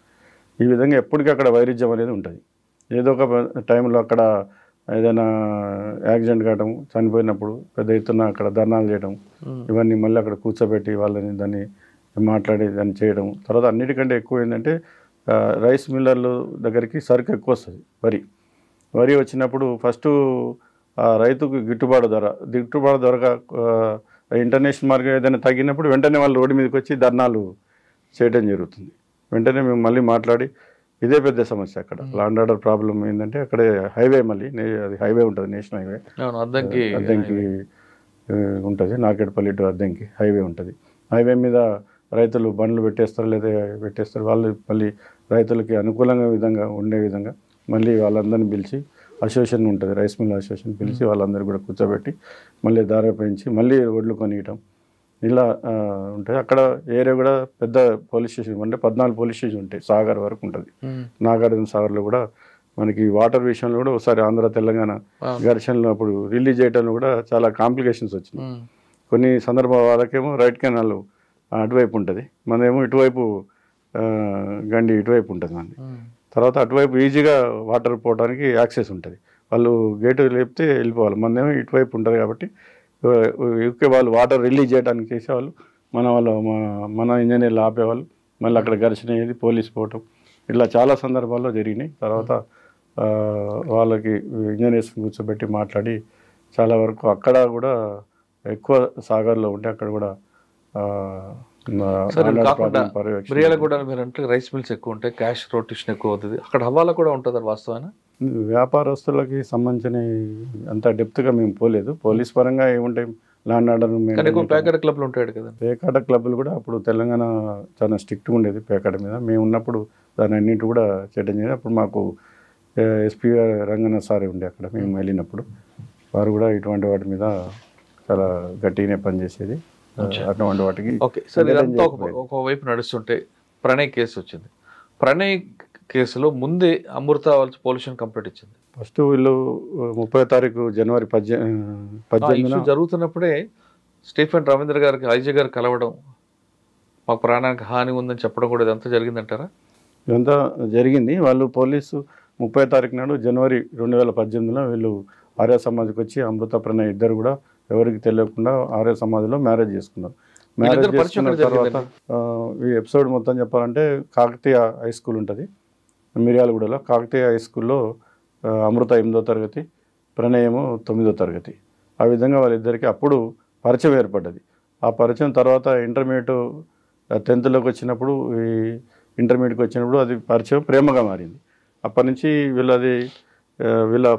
ఈ విధంగా ఎప్పటికీ అక్కడ వైరుధ్యం అనేది ఉంటుంది. ఏదో ఒక టైంలో అక్కడ ఏదైనా యాక్సిడెంట్ కావడం, చనిపోయినప్పుడు పెద్ద ఎత్తున అక్కడ ధర్నాలు చేయడం, ఇవన్నీ మళ్ళీ అక్కడ కూర్చోబెట్టి వాళ్ళని దాన్ని మాట్లాడి దాన్ని చేయడం. తర్వాత అన్నిటికంటే ఎక్కువ ఏంటంటే రైస్ మిల్లర్లు దగ్గరికి సరుకు ఎక్కువ వస్తుంది. వరి వచ్చినప్పుడు ఫస్ట్ రైతుకు గిట్టుబాటు ధరగా ఇంటర్నేషనల్ మార్కెట్ ఏదైనా తగ్గినప్పుడు వెంటనే వాళ్ళు రోడ్డు మీదకి వచ్చి ధర్నాలు చేయడం జరుగుతుంది. వెంటనే మేము మళ్ళీ మాట్లాడి, ఇదే పెద్ద సమస్య అక్కడ లాండ్ ఆర్డర్ ప్రాబ్లం ఏంటంటే అక్కడే హైవే, మళ్ళీ అది హైవే ఉంటుంది, నేషనల్ హైవే, అద్దంకి ఉంటుంది, నార్కెట్పల్లి టు అద్దంకి హైవే ఉంటుంది. హైవే మీద రైతులు బండ్లు పెట్టేస్తారు. వాళ్ళు మళ్ళీ రైతులకి అనుకూలంగా ఉండే విధంగా మళ్ళీ వాళ్ళందరినీ పిలిచి, అసోసియేషన్ ఉంటుంది, రైస్ మిల్ అసోసియేషన్ పిలిచి వాళ్ళందరూ కూడా కూర్చోబెట్టి మళ్ళీ దారి పెంచి మళ్ళీ రోడ్లు కొనియటం, ఇలా ఉంటాయి. అక్కడ ఏరియా కూడా పెద్ద పోలీస్ స్టేషన్, అంటే 14 పోలీస్ స్టేషన్ ఉంటాయి, సాగర్ వరకు ఉంటుంది. నాగార్జున సాగర్లో కూడా మనకి వాటర్ విషయంలో కూడా ఒకసారి ఆంధ్ర తెలంగాణ ఘర్షణలో అప్పుడు రిలీజ్ చేయడంలో కూడా చాలా కాంప్లికేషన్స్ వచ్చినాయి. కొన్ని సందర్భాల వాళ్ళకేమో రైట్ కెనాల్ అటువైపు ఉంటుంది, మనదేమో ఇటువైపు గండి ఇటువైపు ఉంటుంది మనది. తర్వాత అటువైపు ఈజీగా వాటర్ పోవడానికి యాక్సెస్ ఉంటుంది, వాళ్ళు గేటు లేపితే వెళ్ళిపోవాలి. మనదేమో ఇటువైపు ఉంటుంది కాబట్టి యూకే వాళ్ళు వాటర్ రిలీజ్ చేయడానికి చేసేవాళ్ళు, మన ఇంజనీర్లు ఆపేవాళ్ళు, మళ్ళీ అక్కడ ఘర్షణ అయ్యేది, పోలీసు పోవటం, ఇట్లా చాలా సందర్భాల్లో జరిగినాయి. తర్వాత వాళ్ళకి ఇంజనీర్స్ కూర్చోబెట్టి మాట్లాడి చాలా వరకు అక్కడ కూడా ఎక్కువ సాగర్లో ఉంటే అక్కడ కూడా కూడా మీరు అంటే రైస్ మిల్స్ ఎక్కువ ఉంటాయి, క్యాష్ రొటేషన్ ఎక్కువ అవుతుంది, అక్కడ హవాలా కూడా ఉంటుంది వాస్తవాన. వ్యాపారస్తులకి సంబంధించిన అంత డెప్త్గా మేము పోలేదు. పోలీస్ పరంగా ఏముంటాయి, ల్యాండ్ ఆర్డర్, పేకాట క్లబ్లు ఉంటాయి కదా. పేకాట క్లబ్లు కూడా అప్పుడు తెలంగాణ చాలా స్ట్రిక్ట్గా ఉండేది పేకాట మీద. మేము ఉన్నప్పుడు దాని అన్నింటి కూడా చేయడం జరిగింది. అప్పుడు మాకు ఎస్పీ రంగనాథ్ సారే ఉండే అక్కడ మేము వెళ్ళినప్పుడు, వారు కూడా ఇటువంటి వాటి మీద చాలా గట్టిగానే పనిచేసేది. అటువంటి వాటికి ఓకే సార్, ఇదంతా ఒకవైపు నడుస్తుంటే ప్రణయ్ కేసు వచ్చింది. ప్రణయ్ కేసులో ముందే అమృత పొల్యూషన్ కంప్లైంట్ ఇచ్చింది. ఫస్ట్ వీళ్ళు 30వ తారీఖు జనవరి 18 జరుగుతున్నప్పుడే స్టీఫెన్ రవీంద్ర గారికి ఐజీ గారు కలవడం, మాకు ప్రాణానికి హాని ఉందని చెప్పడం కూడా ఇదంతా జరిగిందంటారా? ఇదంతా జరిగింది. వాళ్ళు పోలీసు 30వ తారీఖు నాడు జనవరి 2018లో వీళ్ళు ఆర్య సమాజ్కి వచ్చి అమృత ప్రణయ్ ఇద్దరు కూడా ఎవరికి తెలియకుండా ఆర్య సమాజ్లో మ్యారేజ్ చేసుకున్నారు. మ్యారేజ్ చేసుకున్న తర్వాత ఈ ఎపిసోడ్ మొత్తం చెప్పాలంటే కాకతీయ హై స్కూల్ ఉంటుంది మిర్యాలగూడలో. కాకతీయ హై స్కూల్లో అమృత 8వ తరగతి, ప్రణయ్ ఏమో 9వ తరగతి. ఆ విధంగా వాళ్ళిద్దరికి అప్పుడు పరిచయం ఏర్పడ్డది. ఆ పరిచయం తర్వాత ఇంటర్మీడియట్ 10th వచ్చినప్పుడు, ఈ ఇంటర్మీడియట్కి వచ్చినప్పుడు అది పరిచయం ప్రేమగా మారింది. అప్పటి నుంచి వీళ్ళ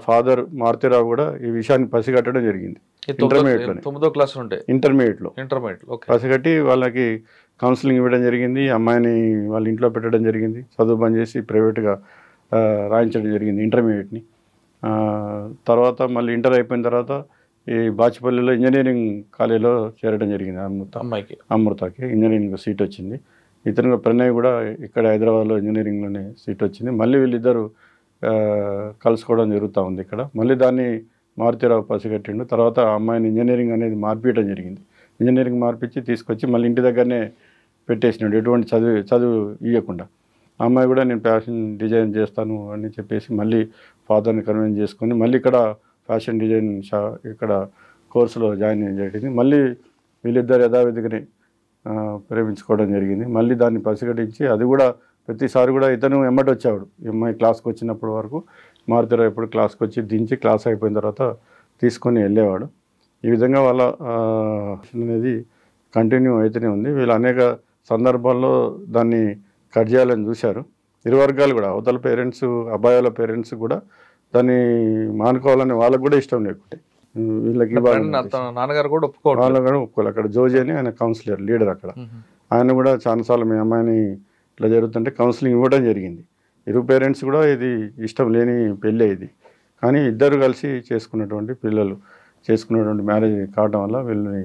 ఫాదర్ మారుతిరావు కూడా ఈ విషయాన్ని పసిగట్టడం జరిగింది. ఇంటర్మీడియట్లో పసిగట్టి వాళ్ళకి కౌన్సిలింగ్ ఇవ్వడం జరిగింది. అమ్మాయిని వాళ్ళ ఇంట్లో పెట్టడం జరిగింది. చదువు బంద్ చేసి ప్రైవేట్గా రాయించడం జరిగింది ఇంటర్మీడియట్ని. తర్వాత మళ్ళీ ఇంటర్ అయిపోయిన తర్వాత ఈ బాచిపల్లిలో ఇంజనీరింగ్ కాలేజీలో చేరడం జరిగింది. అమృతకి ఇంజనీరింగ్ సీట్ వచ్చింది. ఇతను ప్రణయ్ కూడా ఇక్కడ హైదరాబాద్లో ఇంజనీరింగ్లోనే సీట్ వచ్చింది. మళ్ళీ వీళ్ళిద్దరూ కలుసుకోవడం జరుగుతూ ఉంది ఇక్కడ. మళ్ళీ దాన్ని మారుతిరావు పసిగట్టిండు. తర్వాత అమ్మాయిని ఇంజనీరింగ్ అనేది మార్పియడం జరిగింది. ఇంజనీరింగ్ మార్పించి తీసుకొచ్చి మళ్ళీ ఇంటి దగ్గరనే పెట్టేసినాడు, ఎటువంటి చదువు ఇవ్వకుండా. ఆ అమ్మాయి కూడా నేను ఫ్యాషన్ డిజైన్ చేస్తాను అని చెప్పేసి మళ్ళీ ఫాదర్ని కన్విన్స్ చేసుకొని మళ్ళీ ఇక్కడ ఫ్యాషన్ డిజైన్ ఇక్కడ కోర్సులో జాయిన్ జరిగింది. మళ్ళీ వీళ్ళిద్దరు యథావిధిగానే ప్రేమించుకోవడం జరిగింది. మళ్ళీ దాన్ని పసిగట్టించి అది కూడా ప్రతిసారి కూడా ఇతను ఎమ్మటి వచ్చేవాడు. ఈ అమ్మాయి క్లాస్కి వచ్చినప్పటి వరకు మారుతిరావు ఎప్పుడు క్లాస్కి వచ్చి దించి క్లాస్ అయిపోయిన తర్వాత తీసుకొని వెళ్ళేవాడు. ఈ విధంగా వాళ్ళ అనేది కంటిన్యూ అయితేనే ఉంది. వీళ్ళు అనేక సందర్భాల్లో దాన్ని కట్ చేయాలని చూశారు. ఇరు వర్గాలు కూడా, అవతల పేరెంట్స్, అబ్బాయి వాళ్ళ పేరెంట్స్ కూడా దాన్ని మానుకోవాలని వాళ్ళకు కూడా ఇష్టం లేకుంటే వీళ్ళకి నాన్నగారు కూడా ఒప్పుకోవాలి. అక్కడ జోజీ అని ఆయన కౌన్సిలర్ లీడర్ అక్కడ, ఆయన కూడా చాలాసార్లు మీ అమ్మాయిని ఇట్లా జరుగుతుంటే కౌన్సిలింగ్ ఇవ్వడం జరిగింది. ఇరు పేరెంట్స్ కూడా ఇది ఇష్టం లేని పెళ్ళి ఇది, కానీ ఇద్దరు కలిసి చేసుకున్నటువంటి పిల్లలు చేసుకున్నటువంటి మ్యారేజ్ కావడం వల్ల వీళ్ళని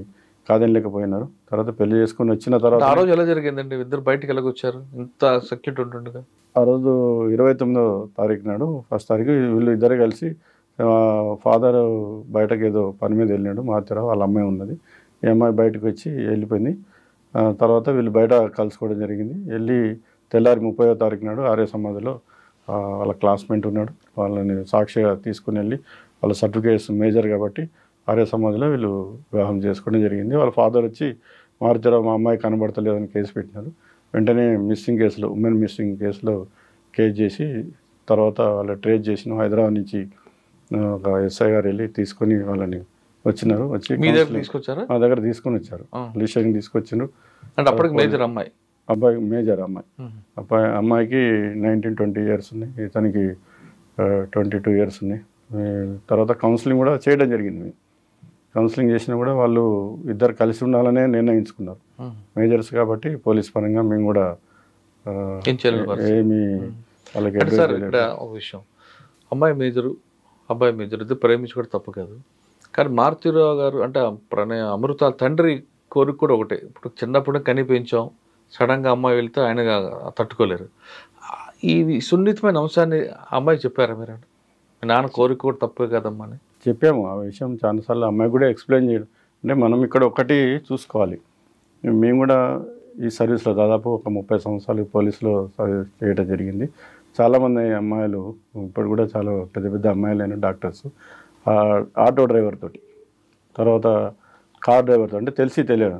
కాదనలేకపోయినారు. తర్వాత పెళ్లి చేసుకుని వచ్చిన తర్వాత ఆ రోజు ఎలా జరిగిందండి? ఇద్దరు బయటకు ఎలాగొచ్చారు? ఇంత సెక్యూరిటీ ఉంటుండగా ఆ రోజు 29వ తారీఖు నాడు, 1st తారీఖు వీళ్ళు ఇద్దరు కలిసి ఫాదర్ బయటకు ఏదో పని మీద వెళ్ళినాడు, మారుతిరావు వాళ్ళ అమ్మాయి ఉన్నది. ఈ అమ్మాయి బయటకు వచ్చి వెళ్ళిపోయింది. తర్వాత వీళ్ళు బయట కలుసుకోవడం జరిగింది. వెళ్ళి తెల్లారి 30వ తారీఖు నాడు ఆర్య సమాధిలో వాళ్ళ క్లాస్మేట్ ఉన్నాడు, వాళ్ళని సాక్షిగా తీసుకుని వెళ్ళి వాళ్ళ సర్టిఫికేట్స్ మేజర్ కాబట్టి ఆర్య సమాధిలో వీళ్ళు వివాహం చేసుకోవడం జరిగింది. వాళ్ళ ఫాదర్ వచ్చి మారుతిరావు మా అమ్మాయి కనబడతలేదని కేసు పెట్టినారు. వెంటనే మిస్సింగ్ కేసులో, ఉమెన్ మిస్సింగ్ కేసులో కేసు చేసి తర్వాత వాళ్ళు ట్రేస్ చేసిన హైదరాబాద్ నుంచి ఒక ఎస్ఐ గారు వెళ్ళి తీసుకొని వాళ్ళని వచ్చినారు. వచ్చి మీ దగ్గర తీసుకొచ్చారా? మా దగ్గర తీసుకొని వచ్చారు, పోలీస్ స్టేషన్ తీసుకొచ్చారు. అంటే అప్పటికి మేజర్ అమ్మాయి, అబ్బాయి మేజర్ అమ్మాయి. అమ్మాయికి 19-20 ఇయర్స్ ఉన్నాయి, ఇతనికి 22 ఇయర్స్ ఉన్నాయి. తర్వాత కౌన్సిలింగ్ కూడా చేయడం జరిగింది. కౌన్సిలింగ్ చేసినా కూడా వాళ్ళు ఇద్దరు కలిసి ఉండాలనే నిర్ణయించుకున్నారు. మేజర్స్ కాబట్టి పోలీస్ పరంగా మేము కూడా ఏమి వాళ్ళకి ఇక్కడ ఒక విషయం, అమ్మాయి మేజరు అబ్బాయి మేజర్ ఇద్దరు ప్రేమించుకోవడం తప్పు కాదు. కానీ మారుతిరావు గారు అంటే అమృత తండ్రి కోరిక కూడా ఒకటే. ఇప్పుడు చిన్నప్పుడు కనిపించాం, సడన్గా అమ్మాయి వెళ్తే ఆయన తట్టుకోలేరు. ఈ సున్నితమైన అంశాన్ని అమ్మాయి చెప్పారా మీరు? మీ నాన్న కోరిక కూడా తప్పే కదమ్మా అని చెప్పాము. ఆ విషయం చాలాసార్లు అమ్మాయి కూడా ఎక్స్ప్లెయిన్ చేయడం. అంటే మనం ఇక్కడ ఒకటి చూసుకోవాలి, మేము కూడా ఈ సర్వీస్లో దాదాపు ఒక 30 సంవత్సరాలు పోలీసులో సర్వీస్ చేయడం జరిగింది. చాలామంది అమ్మాయిలు ఇప్పుడు కూడా చాలా పెద్ద పెద్ద అమ్మాయిలైన డాక్టర్స్ ఆటో డ్రైవర్ తోటి, తర్వాత కార్ డ్రైవర్తో, అంటే తెలిసి తెలియదు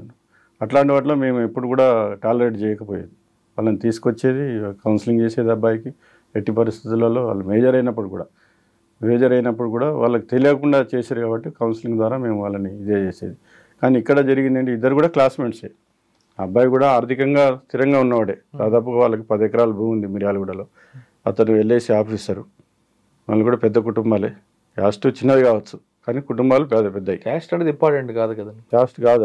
అట్లాంటి వాటిలో మేము ఎప్పుడు కూడా టాలరేట్ చేయకపోయేది. వాళ్ళని తీసుకొచ్చేది, కౌన్సిలింగ్ చేసేది అబ్బాయికి. ఎట్టి పరిస్థితులలో వాళ్ళు మేజర్ అయినప్పుడు కూడా వాళ్ళకి తెలియకుండా చేశారు కాబట్టి కౌన్సిలింగ్ ద్వారా మేము వాళ్ళని ఇదే చేసేది. కానీ ఇక్కడ జరిగిందంటే ఇద్దరు కూడా క్లాస్మేట్సే. అబ్బాయి కూడా ఆర్థికంగా స్థిరంగా ఉన్నవాడే, దాదాపుగా వాళ్ళకి 10 ఎకరాల భూమి ఉంది మిర్యాలగూడలో. అతను ఎల్ఐసి ఆఫీసరు, వాళ్ళు కూడా పెద్ద కుటుంబాలే. క్యాస్ట్ చిన్నది కావచ్చు కానీ కుటుంబాలు పెద్దవి. క్యాస్ట్ అనేది ఇంపార్టెంట్ కాదు కదా, క్యాస్ట్ కాదు,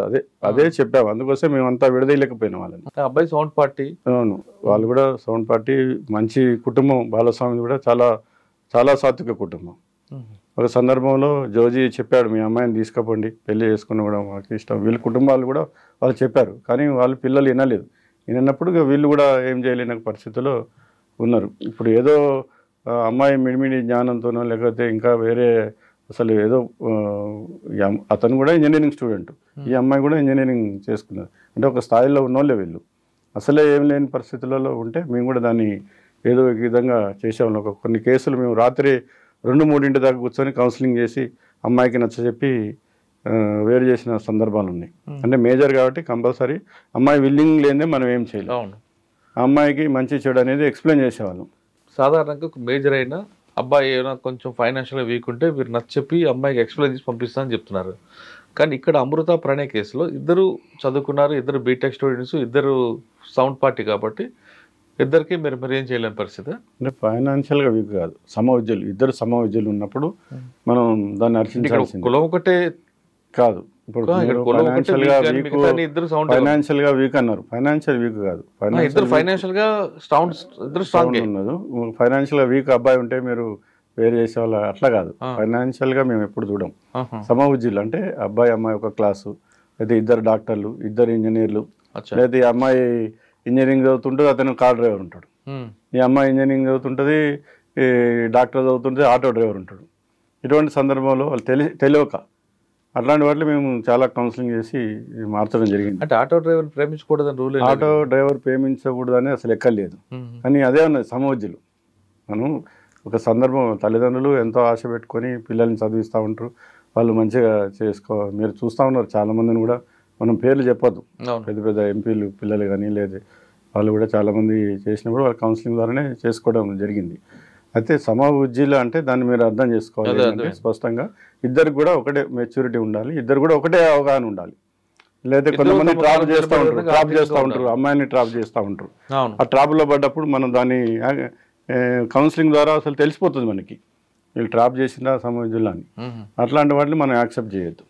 అదే చెప్పాము. అందుకోసం మేమంతా విడదీయలేకపోయినాం వాళ్ళని. అబ్బాయి సౌండ్ పార్టీ, అవును, వాళ్ళు కూడా సౌండ్ పార్టీ, మంచి కుటుంబం. బాలస్వామి కూడా చాలా చాలా సాత్విక కుటుంబం. ఒక సందర్భంలో జోజీ చెప్పాడు, మీ అమ్మాయిని తీసుకుపోండి, పెళ్లి చేసుకుని కూడా మాకు ఇష్టం. వీళ్ళ కుటుంబాలు కూడా వాళ్ళు చెప్పారు, కానీ వాళ్ళ పిల్లలు వినలేదు. విన్నప్పుడు వీళ్ళు కూడా ఏం చేయలేని పరిస్థితిలో ఉన్నారు. ఇప్పుడు ఏదో అమ్మాయి మిడిమిడి జ్ఞానంతోనో లేకపోతే ఇంకా వేరే అసలు ఏదో అతను కూడా ఇంజనీరింగ్ స్టూడెంట్, ఈ అమ్మాయి కూడా ఇంజనీరింగ్ చేసుకున్నారు. అంటే ఒక స్థాయిలో ఉన్నోళ్ళే వీళ్ళు. అసలే ఏం లేని పరిస్థితులలో ఉంటే మేము కూడా దాన్ని ఏదో ఒక విధంగా చేసేవాళ్ళం. కొన్ని కేసులు మేము రాత్రి 2-3 దాకా కూర్చొని కౌన్సిలింగ్ చేసి అమ్మాయికి నచ్చజెప్పి వేరు చేసిన సందర్భాలు ఉన్నాయి. అంటే మేజర్ కాబట్టి కంపల్సరీ అమ్మాయి విల్లింగ్ లేదే మనం ఏం చేయలేము. అమ్మాయికి మంచి చెడు అనేది ఎక్స్ప్లెయిన్ చేసేవాళ్ళం. సాధారణంగా మేజర్ అయినా అబ్బాయి ఏమైనా కొంచెం ఫైనాన్షియల్గా వీక్ ఉంటే మీరు నచ్చచెప్పి అమ్మాయికి ఎక్స్ప్లెయిన్ చేసి పంపిస్తామని చెప్తున్నారు. కానీ ఇక్కడ అమృత ప్రణయ్ కేసులో ఇద్దరు చదువుకున్నారు, ఇద్దరు బీటెక్ స్టూడెంట్స్, ఇద్దరు సౌండ్ పార్టీ కాబట్టి ఇద్దరికి మీరు ఏం చేయలేని పరిస్థితి. అంటే ఫైనాన్షియల్గా వీక్ కాదు, సమవిద్యులు, ఇద్దరు సమవిద్యులు ఉన్నప్పుడు మనం దాన్ని అర్చించాల్సింది. కులం ఒకటే కాదు. ఇప్పుడు ఫైనాన్షియల్గా వీక్ అన్నారు, ఫైనాన్షియల్ వీక్ కాదు, ఫైనాన్షియల్గా ఉన్నది. ఫైనాన్షియల్గా వీక్ అబ్బాయి ఉంటే మీరు వేరు చేసే వాళ్ళ అట్లా కాదు. ఫైనాన్షియల్గా మేము ఎప్పుడు చూడం. సమవిద్యులు అంటే అబ్బాయి అమ్మాయి ఒక క్లాసు, లేదా ఇద్దరు డాక్టర్లు, ఇద్దరు ఇంజనీర్లు, లేదా ఈ అమ్మాయి ఇంజనీరింగ్ చదువుతుంటుంది, అతను కార్ డ్రైవర్ ఉంటాడు. ఈ అమ్మాయి ఇంజనీరింగ్ చదువుతుంటుంది, డాక్టర్ చదువుతుంటుంది, ఆటో డ్రైవర్ ఉంటాడు. ఇటువంటి సందర్భంలో వాళ్ళు తెలియక అట్లాంటి వాటిలో మేము చాలా కౌన్సిలింగ్ చేసి మార్చడం జరిగింది. అంటే ఆటో డ్రైవర్ ప్రేమించకూడదని రూల్, ఆటో డ్రైవర్ ప్రేమించకూడదని అసలు ఎక్కలేదు. కానీ అదే ఉన్నది సమవిద్యులు. మనం ఒక సందర్భం, తల్లిదండ్రులు ఎంతో ఆశ పెట్టుకొని పిల్లల్ని చదివిస్తూ ఉంటారు, వాళ్ళు మంచిగా మీరు చూస్తూ ఉన్నారు చాలామందిని కూడా, మనం పేర్లు చెప్పొద్దు, పెద్ద పెద్ద ఎంపీలు పిల్లలు కానీ లేదు, వాళ్ళు కూడా చాలామంది చేసినప్పుడు వాళ్ళ కౌన్సిలింగ్ ద్వారానే చేసుకోవడం జరిగింది. అయితే సమవిద్యులు అంటే దాన్ని మీరు అర్థం చేసుకోవాలి అంటే స్పష్టంగా ఇద్దరికి కూడా ఒకటే మెచ్యూరిటీ ఉండాలి, ఇద్దరు కూడా ఒకటే అవగాహన ఉండాలి. లేదా కొంతమంది ట్రాప్ చేస్తూ ఉంటారు, అమ్మాయిని ట్రాప్ చేస్తూ ఉంటారు. ఆ ట్రాప్లో పడ్డప్పుడు మనం దాన్ని కౌన్సిలింగ్ ద్వారా అసలు తెలిసిపోతుంది మనకి, వీళ్ళు ట్రాప్ చేసిన సమవిద్యులు అని. అట్లాంటి వాటిని మనం యాక్సెప్ట్ చేయొద్దు.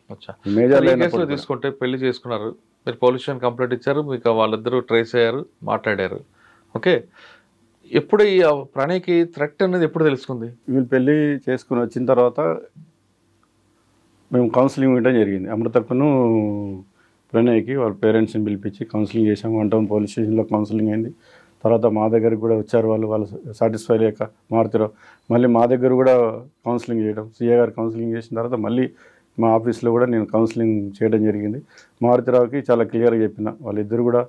మేజర్ తీసుకుంటే పెళ్లి చేసుకున్నారు, మీరు పోలీస్ స్టేషన్ కంప్లైంట్ ఇచ్చారు, మీకు వాళ్ళిద్దరూ ట్రేస్ అయ్యారు, మాట్లాడారు. ఓకే, ఎప్పుడు ఈ ప్రణయ్కి థ్రెట్ అనేది ఎప్పుడు తెలుసుకుంది? వీళ్ళు పెళ్ళి చేసుకుని వచ్చిన తర్వాత మేము కౌన్సిలింగ్ ఇవ్వడం జరిగింది. అమృతకును ప్రణయ్కి వాళ్ళ పేరెంట్స్ని పిలిపించి కౌన్సిలింగ్ చేసాము. 1 టౌన్ పోలీస్ స్టేషన్లో కౌన్సిలింగ్ అయింది. తర్వాత మా దగ్గరికి కూడా వచ్చారు వాళ్ళు సాటిస్ఫై లేక మారుతిరావు మళ్ళీ మా దగ్గర కూడా కౌన్సిలింగ్ చేయడం, సీఏ గారు కౌన్సిలింగ్ చేసిన తర్వాత మళ్ళీ మా ఆఫీస్లో కూడా నేను కౌన్సిలింగ్ చేయడం జరిగింది. మారుతిరావుకి చాలా క్లియర్గా చెప్పిన, వాళ్ళిద్దరు కూడా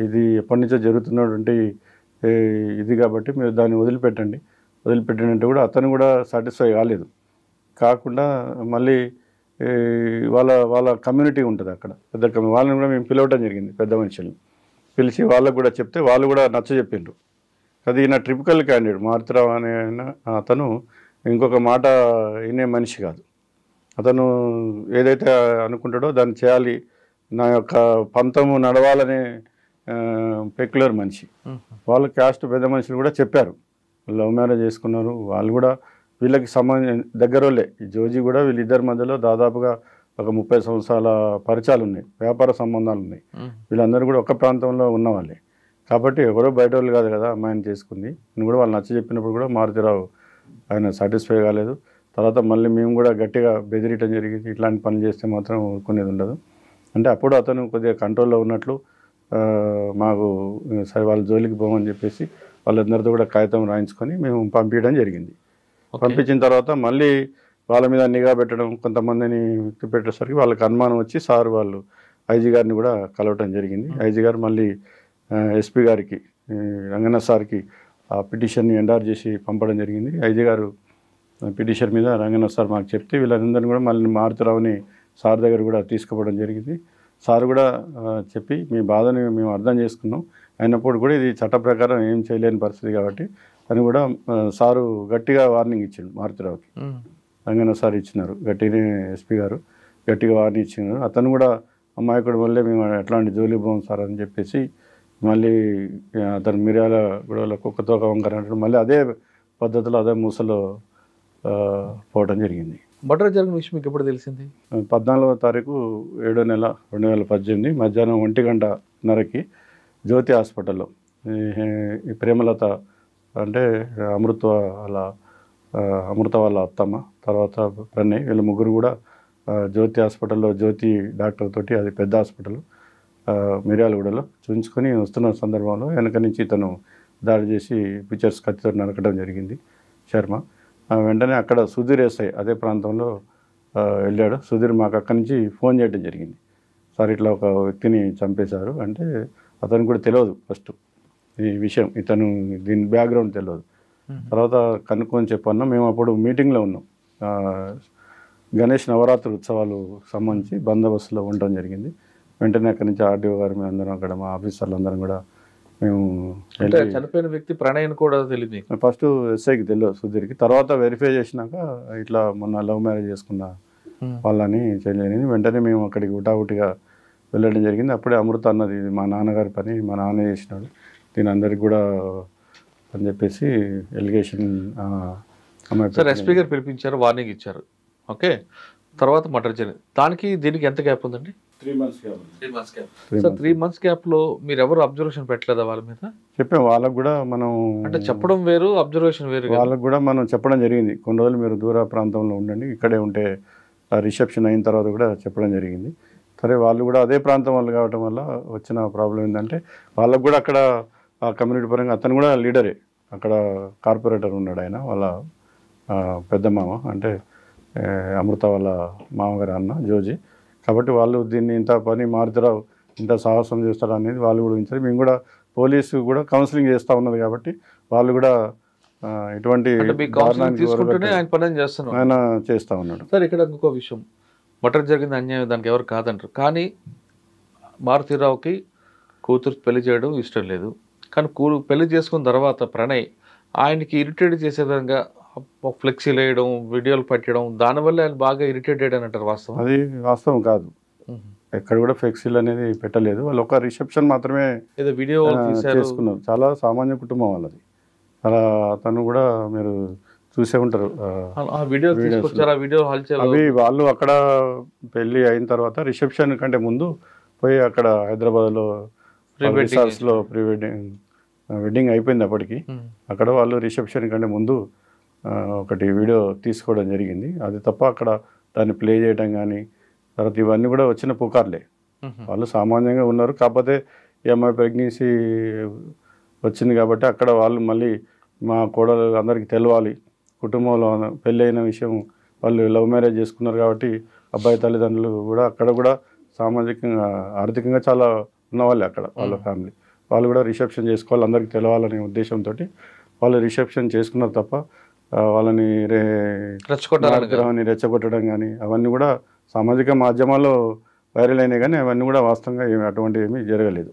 ఇది ఎప్పటి నుంచో జరుగుతున్నటువంటి ఇది కాబట్టి మీరు దాన్ని వదిలిపెట్టినంటే కూడా అతను కూడా సాటిస్ఫై కాకుండా మళ్ళీ వాళ్ళ కమ్యూనిటీ ఉంటుంది అక్కడ, పెద్ద వాళ్ళని కూడా మేము పిలవటం జరిగింది, పెద్ద మనుషుల్ని పిలిచి వాళ్ళకు కూడా చెప్తే వాళ్ళు కూడా నచ్చజెప్పిండ్రు. అది ఈయన ట్రిపికల్ క్యాండిడేట్ మారుతిరావు అనే అతను ఇంకొక మాట వినే మనిషి కాదు. అతను ఏదైతే అనుకుంటాడో దాన్ని చేయాలి, నా యొక్క పంతము నడవాలనే పెక్యులర్ మనిషి. వాళ్ళు క్యాస్ట్ పెద్ద మనుషులు కూడా చెప్పారు, లవ్ మ్యారేజ్ చేసుకున్నారు. వాళ్ళు కూడా వీళ్ళకి దగ్గరోళ్ళే. ఈ జోజీ కూడా వీళ్ళిద్దరి మధ్యలో దాదాపుగా ఒక 30 సంవత్సరాల పరిచయాలు ఉన్నాయి, వ్యాపార సంబంధాలు ఉన్నాయి. వీళ్ళందరూ కూడా ఒక ప్రాంతంలో ఉన్నవాళ్ళే కాబట్టి ఎవరో బయట వాళ్ళు కాదు కదా అమ్మాయిని చేసుకుంది. నేను కూడా వాళ్ళు నచ్చ చెప్పినప్పుడు కూడా మారుతిరావు ఆయన సాటిస్ఫై కాలేదు. తర్వాత మళ్ళీ మేము కూడా గట్టిగా బెదిరియటం జరిగింది, ఇట్లాంటి పనులు చేస్తే మాత్రం ఊరుకునేది ఉండదు అంటే. అప్పుడు అతను కొద్దిగా కంట్రోల్లో ఉన్నట్లు మాకు సరే వాళ్ళ జోలికి పోమని చెప్పేసి వాళ్ళందరితో కూడా కాగితం రాయించుకొని మేము పంపించడం జరిగింది. పంపించిన తర్వాత మళ్ళీ వాళ్ళ మీద నిఘా పెట్టడం, కొంతమందిని పెట్టేసరికి వాళ్ళకి అనుమానం వచ్చి సార్ వాళ్ళు ఐజీ గారిని కూడా కలవటం జరిగింది. ఐజీ గారు మళ్ళీ ఎస్పీ గారికి రంగనాథ్ సార్కి ఆ పిటిషన్ని ఎండార్ చేసి పంపడం జరిగింది. ఐజీ గారు పిటిషన్ మీద రంగనాథ్ సార్ మాకు చెప్తే వీళ్ళందరినీ కూడా మళ్ళీ మారుతిరావుని సార్ దగ్గర కూడా తీసుకుపోవడం జరిగింది. సార్ కూడా చెప్పి మీ బాధని మేము అర్థం చేసుకున్నాం, అయినప్పుడు కూడా ఇది చట్ట ప్రకారం ఏం చేయలేని పరిస్థితి కాబట్టి అని కూడా సారు గట్టిగా వార్నింగ్ ఇచ్చిండు మారుతిరావుకి. రంగనాథ్ సార్ ఇచ్చినారు, గట్టిగా ఎస్పీ గారు గట్టిగా వార్నింగ్ ఇచ్చినారు. అతను కూడా అమాయకుడు వల్లే మేము ఎట్లాంటి జోలి పోం సార్ అని చెప్పేసి మళ్ళీ అతను మిర్యాల గొడవల కుక్కతోక వంకర అంటాడు, మళ్ళీ అదే పద్ధతిలో అదే మూసలో పోవడం జరిగింది. మర్డర్ జరిగిన విషయం మీకు ఎప్పుడు తెలిసింది? 14వ తారీఖు 7వ నెల 2018 మధ్యాహ్నం 1:30కి జ్యోతి హాస్పిటల్లో ఈ ప్రేమలత అంటే అమృత వాళ్ళ అత్తమ్మ, తర్వాత ప్రణయ్, వీళ్ళ ముగ్గురు కూడా జ్యోతి హాస్పిటల్లో జ్యోతి డాక్టర్ తోటి, అది పెద్ద హాస్పిటల్ మిర్యాలగూడలో చూపించుకొని వస్తున్న సందర్భంలో వెనక నుంచి ఇతను దాడి చేసి పిక్చర్స్ కత్తితో నరకడం జరిగింది శర్మ. వెంటనే అక్కడ సుధీర్ ఎస్ఐ అదే ప్రాంతంలో వెళ్ళాడు. సుధీర్ మాకు అక్కడి నుంచి ఫోన్ చేయడం జరిగింది, సార్ ఇట్లా ఒక వ్యక్తిని చంపేశారు అంటే. అతను కూడా తెలియదు ఫస్ట్ ఈ విషయం, ఇతను దీని బ్యాక్గ్రౌండ్ తెలియదు. తర్వాత కనుక్కొని చెప్పన్నా. మేము అప్పుడు మీటింగ్లో ఉన్నాం, గణేష్ నవరాత్రి ఉత్సవాలు సంబంధించి బందోబస్తులో ఉండటం జరిగింది. వెంటనే అక్కడి నుంచి ఆర్డీఓ గారు మేము అందరం అక్కడ మా ఆఫీసర్లు అందరం కూడా మేము చనిపోయిన వ్యక్తి ప్రణయ్ కూడా తెలియదు. ఫస్ట్ ఎస్ఐకి తెలియదు సుధీర్కి, తర్వాత వెరిఫై చేసినాక ఇట్లా మొన్న లవ్ మ్యారేజ్ చేసుకున్న వాళ్ళని చేయలేని వెంటనే మేము అక్కడికి ఉటావుటిగా వెళ్ళడం జరిగింది. అప్పుడే అమృత అన్నది ఇది మా నాన్నగారి పని, మా నాన్న చేసినాడు, దీని అందరికి కూడా అని చెప్పేసి ఎలిగేషన్ సార్ ఎస్పీ గారు పిలిపించారు, వార్నింగ్ ఇచ్చారు. ఓకే, తర్వాత మర్డర్ జరిగింది. దానికి దీనికి ఎంత గ్యాప్ ఉందండి? 3 months గ్యాప్. 3 months గ్యాప్లో మీరు ఎవరు అబ్జర్వేషన్ పెట్టలేదా వాళ్ళ మీద? చెప్పాం, వాళ్ళకు కూడా మనం అంటే చెప్పడం వేరు, అబ్జర్వేషన్ వేరు. వాళ్ళకు కూడా మనం చెప్పడం జరిగింది, కొన్ని రోజులు మీరు దూర ప్రాంతంలో ఉండండి, ఇక్కడే ఉంటే రిసెప్షన్ అయిన తర్వాత కూడా చెప్పడం జరిగింది. సరే, వాళ్ళు కూడా అదే ప్రాంతం వాళ్ళు కావటం వల్ల వచ్చిన ప్రాబ్లం ఏంటంటే వాళ్ళకు కూడా అక్కడ ఆ కమ్యూనిటీ పరంగా అతను కూడా లీడరే, అక్కడ కార్పొరేటర్ ఉన్నాడు ఆయన, వాళ్ళ పెద్ద మామ అంటే అమృత వాళ్ళ మామగారు అన్న జోజీ. కాబట్టి వాళ్ళు దీన్ని ఇంత పని మారుతిరావు ఇంత సాహసం చేస్తారు అనేది వాళ్ళు కూడా ఊహించారు. మేము కూడా పోలీసు కూడా కౌన్సిలింగ్ చేస్తూ ఉన్నది కాబట్టి వాళ్ళు కూడా ఎటువంటి ఆయన చేస్తూ ఉన్నాడు. సార్ ఇక్కడ ఇంకో విషయం, మర్డర్ జరిగింది అన్యాయం, దానికి ఎవరు కాదంటారు. కానీ మారుతిరావుకి కూతురు పెళ్లి చేయడం ఇష్టం లేదు, కానీ పెళ్లి చేసుకున్న తర్వాత ప్రణయ్ ఆయనకి ఇరిటేట్ చేసే విధంగా ఫ్లెక్సీలు వేయడం, వీడియోలు పెట్టడం, దానివల్ల ఆయన బాగా ఇరిటేట్ అయ్యాడు అంటారు. వాస్తవం? అది వాస్తవం కాదు, ఎక్కడ కూడా ఫ్లెక్సీలు అనేది పెట్టలేదు. వాళ్ళు ఒక రిసెప్షన్ మాత్రమే ఏదో వీడియో చేసుకున్నారు. చాలా సామాన్య కుటుంబం వాళ్ళది. అలా అతను కూడా మీరు చూసే ఉంటారు అవి. వాళ్ళు అక్కడ పెళ్ళి అయిన తర్వాత రిసెప్షన్ కంటే ముందు పోయి అక్కడ హైదరాబాద్లో రిసార్ట్స్లో ప్రీ వెడ్డింగ్ అయిపోయింది అప్పటికి. అక్కడ వాళ్ళు రిసెప్షన్ కంటే ముందు ఒకటి వీడియో తీసుకోవడం జరిగింది. అది తప్ప అక్కడ దాన్ని ప్లే చేయడం కానీ తర్వాత ఇవన్నీ కూడా వచ్చిన పుకార్లే. వాళ్ళు సామాన్యంగా ఉన్నారు. కాకపోతే ఈ అమ్మాయి ప్రెగ్నెన్సీ వచ్చింది కాబట్టి అక్కడ వాళ్ళు మళ్ళీ మా కోడలు అందరికీ తెలవాలి, కుటుంబంలో పెళ్ళి అయిన విషయం, వాళ్ళు లవ్ మ్యారేజ్ చేసుకున్నారు కాబట్టి అబ్బాయి తల్లిదండ్రులు కూడా అక్కడ కూడా సామాజికంగా ఆర్థికంగా చాలా ఉన్నవాళ్ళే అక్కడ వాళ్ళ ఫ్యామిలీ, వాళ్ళు కూడా రిసెప్షన్ చేసుకోవాలి, అందరికీ తెలవాలనే ఉద్దేశంతో వాళ్ళు రిసెప్షన్ చేసుకున్నారు తప్ప వాళ్ళని రెచ్చగొట్టడం కానీ అవన్నీ కూడా సామాజిక మాధ్యమాల్లో వైరల్ అయినాయి, కానీ అవన్నీ కూడా వాస్తవంగా అటువంటి ఏమీ జరగలేదు.